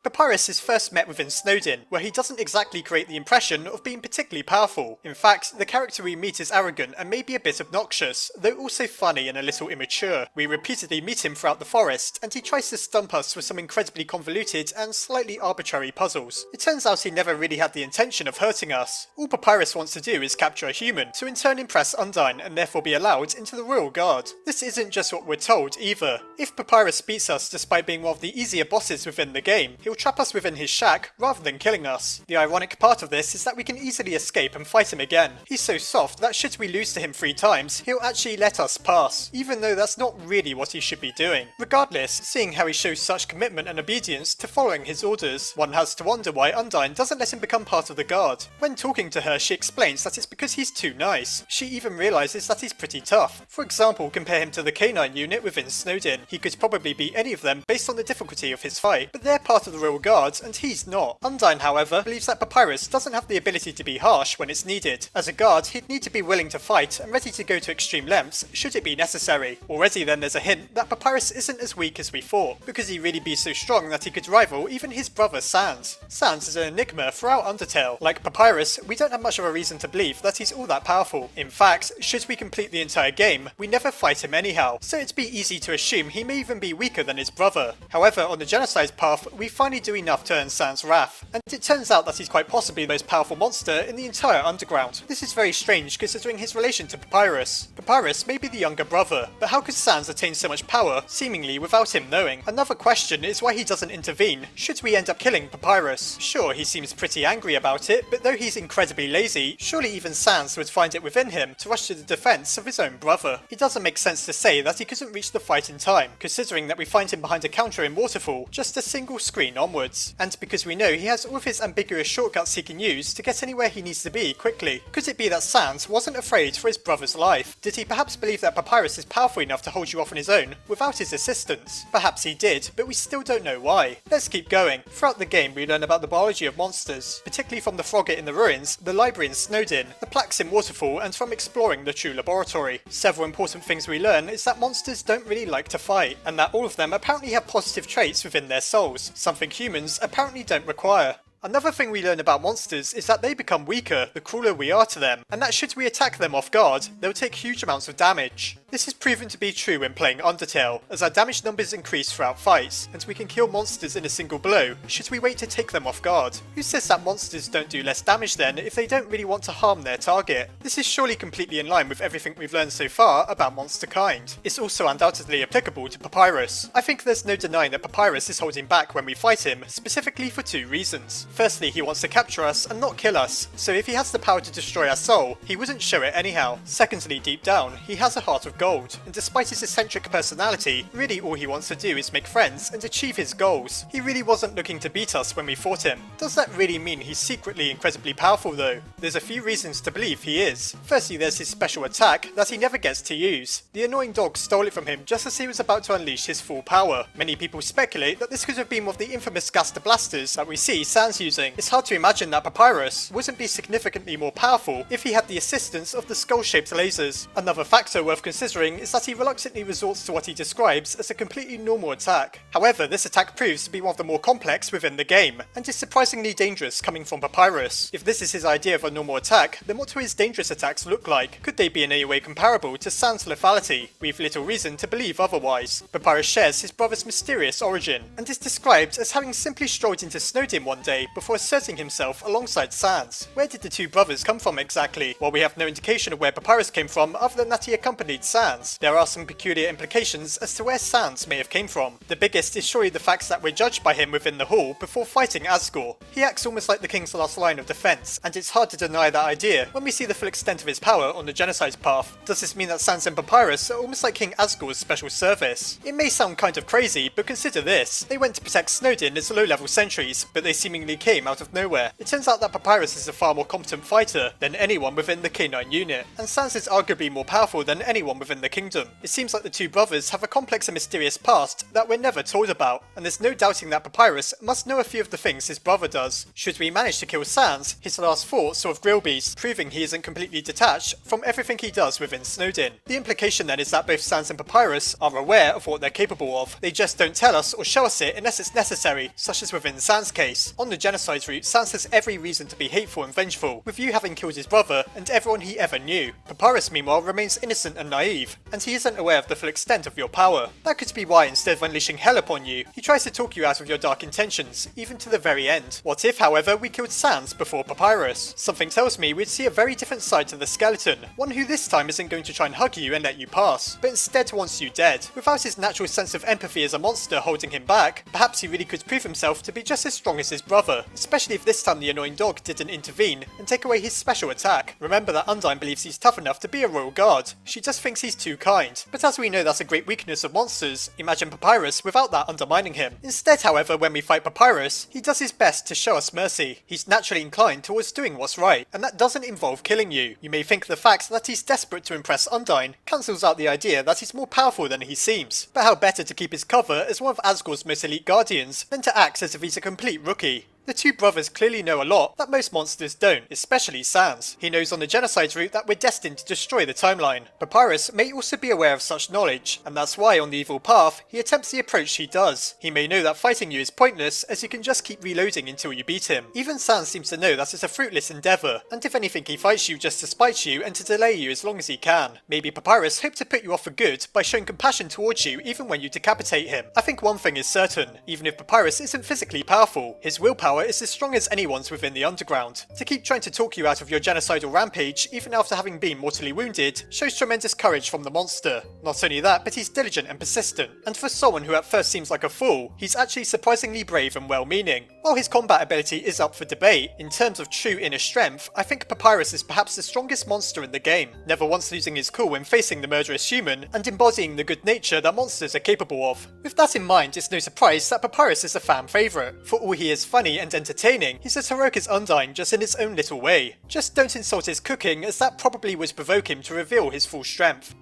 Papyrus is first met within Snowdin, where he doesn't exactly create the impression of being particularly powerful. In fact, the character we meet is arrogant and maybe a bit obnoxious, though also funny and a little immature. We repeatedly meet him throughout the forest, and he tries to stump us with some incredibly convoluted and slightly arbitrary puzzles. It turns out he never really had the intention of hurting us. All Papyrus wants to do is capture a human, to in turn impress Undyne and therefore be allowed into the Royal Guard. This isn't just what we're told either. If Papyrus beats us despite being one of the easier bosses within the game, he'll trap us within his shack rather than killing us. The ironic part of this is that we can easily escape and fight him again. He's so soft that should we lose to him 3 times, he'll actually let us pass, even though that's not really what he should be doing. Regardless, seeing how he shows such commitment and obedience to following his orders, one has to wonder why Undyne doesn't let him become part of the guard. When talking to her, she explains that it's because he's too nice. She even realises that he's pretty tough. For example, compare him to the K9 unit within Snowdin. He could probably beat any of them based on the difficulty of his fight, but they're part of the Royal Guard and he's not. Undyne, however, believes that Papyrus doesn't have the ability to be harsh when it's needed. As a guard, he'd need to be willing to fight and ready to go to extreme lengths should it be necessary. Already then there's a hint that Papyrus isn't as weak as we thought, because he'd really be so strong that he could rival even his brother Sans. Sans is an enigma throughout Undertale. Like Papyrus, we don't have much of a reason to believe that he's all that powerful. In fact, should we complete the entire game, we never fight him anyhow, so it'd be easy to assume he may even be weaker than his brother. However, on the genocide path, we finally do enough to earn Sans' wrath, and it turns out that he's quite possibly the most powerful monster in the entire underground. This is very strange considering his relation to Papyrus. Papyrus may be the younger brother, but how could Sans attain so much power, seemingly without him knowing? Another question is why he doesn't intervene, should we end up killing Papyrus. Sure, he seems pretty angry about it, but though he's incredibly lazy, surely even Sans would find it within him to rush to the defense of his own brother. It doesn't make sense to say that he couldn't reach the fight in time, considering that we find him behind a counter in Waterfall, just a single screen onwards. And because we know he has all of his ambiguous shortcuts he can use to get anywhere he needs to be quickly. Could it be that Sans wasn't afraid for his brother's life? Did he perhaps believe that Papyrus is powerful enough to hold you off on his own without his assistance? Perhaps he did, but we still don't know why. Let's keep going. Throughout the game we learn about the biology of monsters, particularly from the frogget in the ruins, the library in Snowdin, the plaques in Waterfall, and from exploring the true laboratory. Several important things we learn is that monsters don't really like to fight, and that all of them apparently have positive traits within their souls, something humans apparently don't require. Another thing we learn about monsters is that they become weaker the crueler we are to them, and that should we attack them off guard, they'll take huge amounts of damage. This is proven to be true when playing Undertale, as our damage numbers increase throughout fights, and we can kill monsters in a single blow, should we wait to take them off guard. Who says that monsters don't do less damage then if they don't really want to harm their target? This is surely completely in line with everything we've learned so far about monster kind. It's also undoubtedly applicable to Papyrus. I think there's no denying that Papyrus is holding back when we fight him, specifically for 2 reasons. Firstly, he wants to capture us and not kill us, so if he has the power to destroy our soul, he wouldn't show it anyhow. Secondly, deep down, he has a heart of gold. gold, and despite his eccentric personality, really all he wants to do is make friends and achieve his goals. He really wasn't looking to beat us when we fought him. Does that really mean he's secretly incredibly powerful though? There's a few reasons to believe he is. Firstly, there's his special attack that he never gets to use. The annoying dog stole it from him just as he was about to unleash his full power. Many people speculate that this could have been one of the infamous Gaster blasters that we see Sans using. It's hard to imagine that Papyrus wouldn't be significantly more powerful if he had the assistance of the skull-shaped lasers. Another factor worth considering is that he reluctantly resorts to what he describes as a completely normal attack. However, this attack proves to be one of the more complex within the game, and is surprisingly dangerous coming from Papyrus. If this is his idea of a normal attack, then what do his dangerous attacks look like? Could they be in any way comparable to Sans' lethality? We've little reason to believe otherwise. Papyrus shares his brother's mysterious origin, and is described as having simply strolled into Snowdin one day before asserting himself alongside Sans. Where did the two brothers come from exactly? While we have no indication of where Papyrus came from other than that he accompanied Sans, there are some peculiar implications as to where Sans may have came from. The biggest is surely the fact that we're judged by him within the hall before fighting Asgore. He acts almost like the king's last line of defense, and it's hard to deny that idea when we see the full extent of his power on the genocide path. Does this mean that Sans and Papyrus are almost like King Asgore's special service? It may sound kind of crazy, but consider this. They went to protect Snowdin as low-level sentries, but they seemingly came out of nowhere. It turns out that Papyrus is a far more competent fighter than anyone within the K9 unit, and Sans is arguably more powerful than anyone within the kingdom. It seems like the two brothers have a complex and mysterious past that we're never told about, and there's no doubting that Papyrus must know a few of the things his brother does. Should we manage to kill Sans, his last thoughts sort of Grillbeast, proving he isn't completely detached from everything he does within Snowdin. The implication then is that both Sans and Papyrus are aware of what they're capable of. They just don't tell us or show us it unless it's necessary, such as within Sans' case. On the genocide route, Sans has every reason to be hateful and vengeful, with you having killed his brother and everyone he ever knew. Papyrus meanwhile remains innocent and naive, and he isn't aware of the full extent of your power. That could be why instead of unleashing hell upon you, he tries to talk you out of your dark intentions, even to the very end. What if, however, we killed Sans before Papyrus? Something tells me we'd see a very different side to the skeleton, one who this time isn't going to try and hug you and let you pass, but instead wants you dead. Without his natural sense of empathy as a monster holding him back, perhaps he really could prove himself to be just as strong as his brother, especially if this time the annoying dog didn't intervene and take away his special attack. Remember that Undyne believes he's tough enough to be a royal guard. She just thinks he's too kind. But as we know, that's a great weakness of monsters. Imagine Papyrus without that undermining him. Instead, however, when we fight Papyrus, he does his best to show us mercy. He's naturally inclined towards doing what's right, and that doesn't involve killing you. You may think the fact that he's desperate to impress Undyne cancels out the idea that he's more powerful than he seems. But how better to keep his cover as one of Asgore's most elite guardians than to act as if he's a complete rookie? The two brothers clearly know a lot that most monsters don't, especially Sans. He knows on the genocide route that we're destined to destroy the timeline. Papyrus may also be aware of such knowledge, and that's why on the evil path, he attempts the approach he does. He may know that fighting you is pointless, as you can just keep reloading until you beat him. Even Sans seems to know that it's a fruitless endeavour, and if anything he fights you just to spite you and to delay you as long as he can. Maybe Papyrus hoped to put you off for good by showing compassion towards you even when you decapitate him. I think one thing is certain, even if Papyrus isn't physically powerful, his willpower is as strong as anyone's within the underground. To keep trying to talk you out of your genocidal rampage, even after having been mortally wounded, shows tremendous courage from the monster. Not only that, but he's diligent and persistent, and for someone who at first seems like a fool, he's actually surprisingly brave and well-meaning. While his combat ability is up for debate, in terms of true inner strength, I think Papyrus is perhaps the strongest monster in the game, never once losing his cool when facing the murderous human, and embodying the good nature that monsters are capable of. With that in mind, it's no surprise that Papyrus is a fan favourite. For all he is funny and entertaining, he's as heroic as Undyne, just in his own little way. Just don't insult his cooking, as that probably would provoke him to reveal his full strength.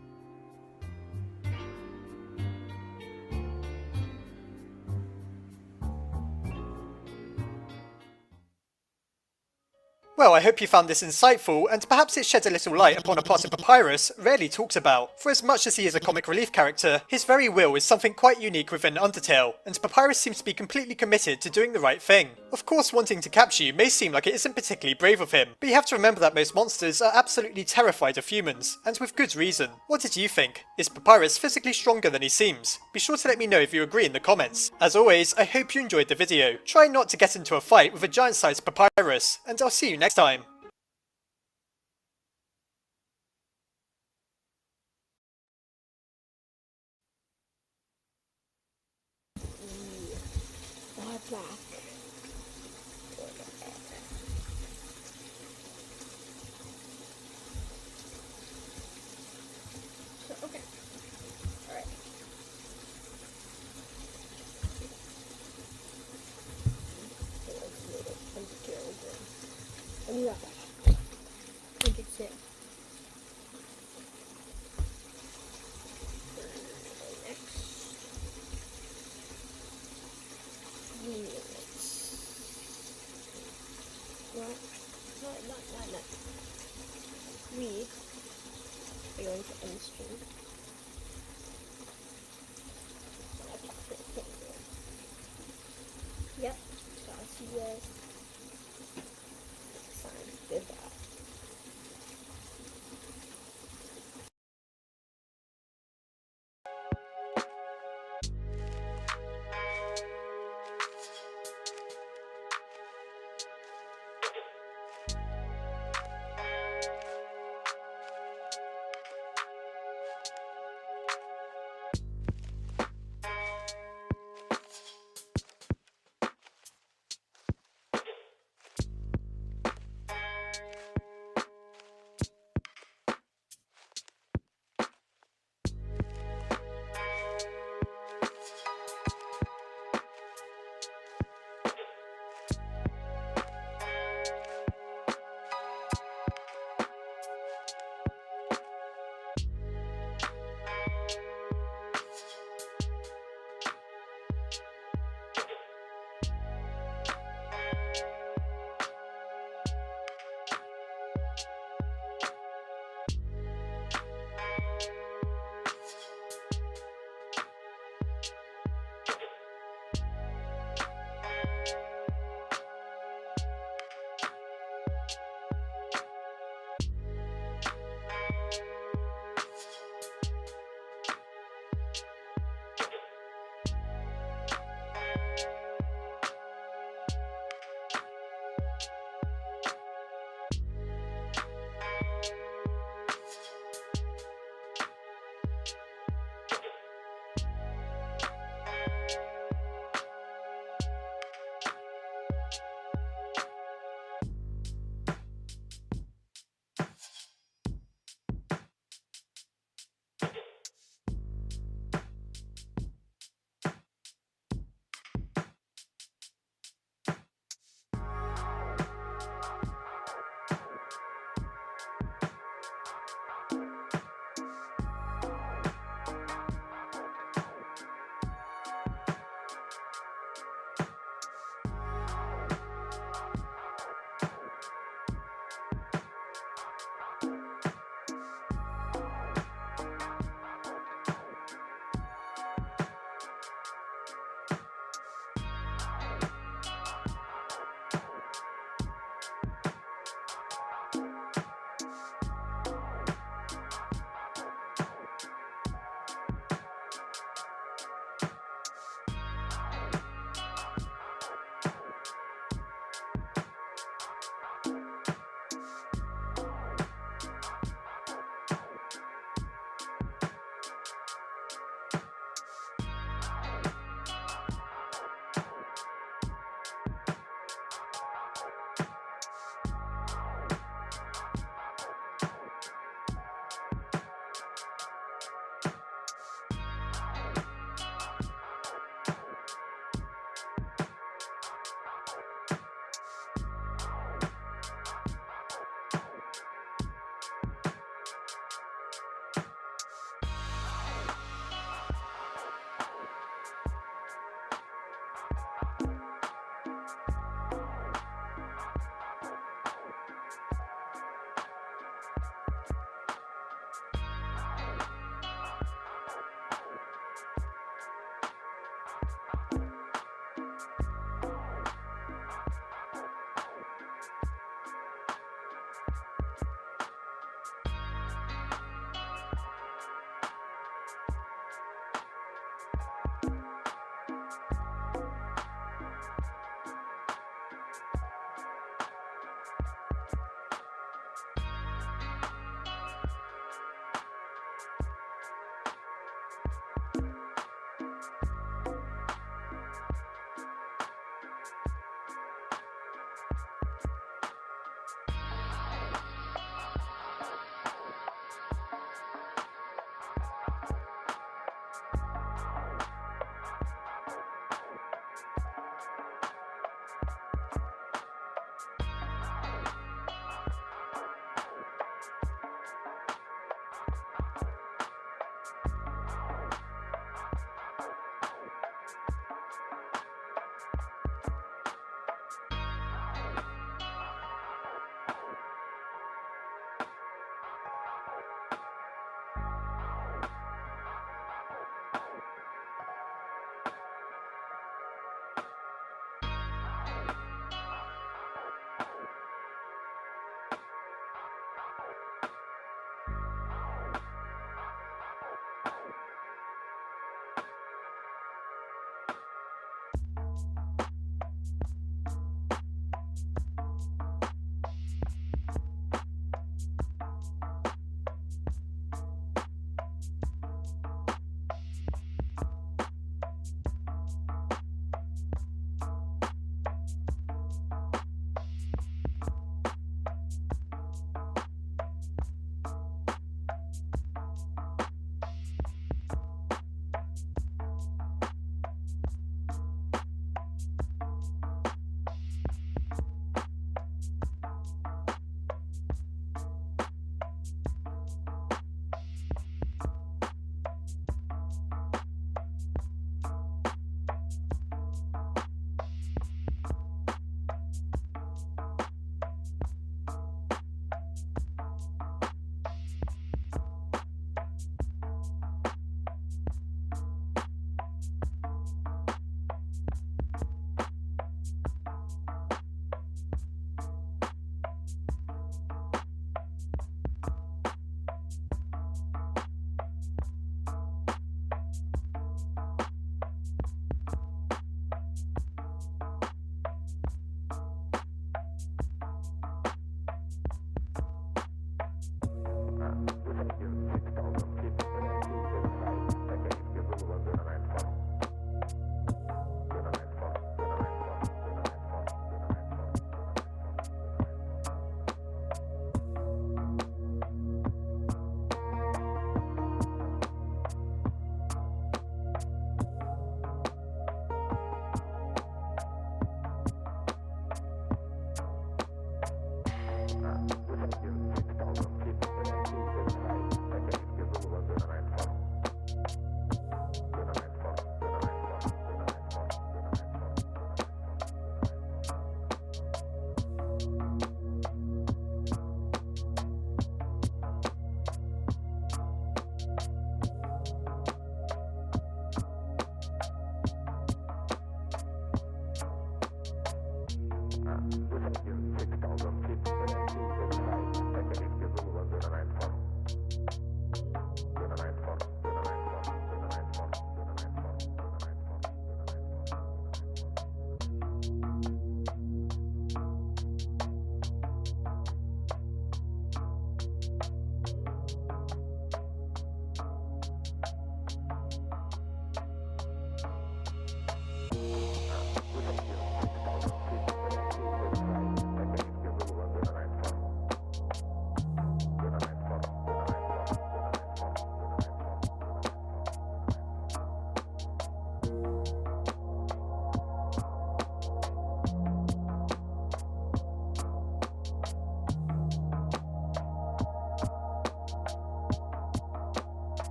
Well, I hope you found this insightful, and perhaps it sheds a little light upon a part of Papyrus rarely talked about. For as much as he is a comic relief character, his very will is something quite unique within Undertale, and Papyrus seems to be completely committed to doing the right thing. Of course, wanting to capture you may seem like it isn't particularly brave of him, but you have to remember that most monsters are absolutely terrified of humans, and with good reason. What did you think? Is Papyrus physically stronger than he seems? Be sure to let me know if you agree in the comments. As always, I hope you enjoyed the video. Try not to get into a fight with a giant-sized Papyrus, and I'll see you next time. Okay. So, next minutes. No. We are going to end stream.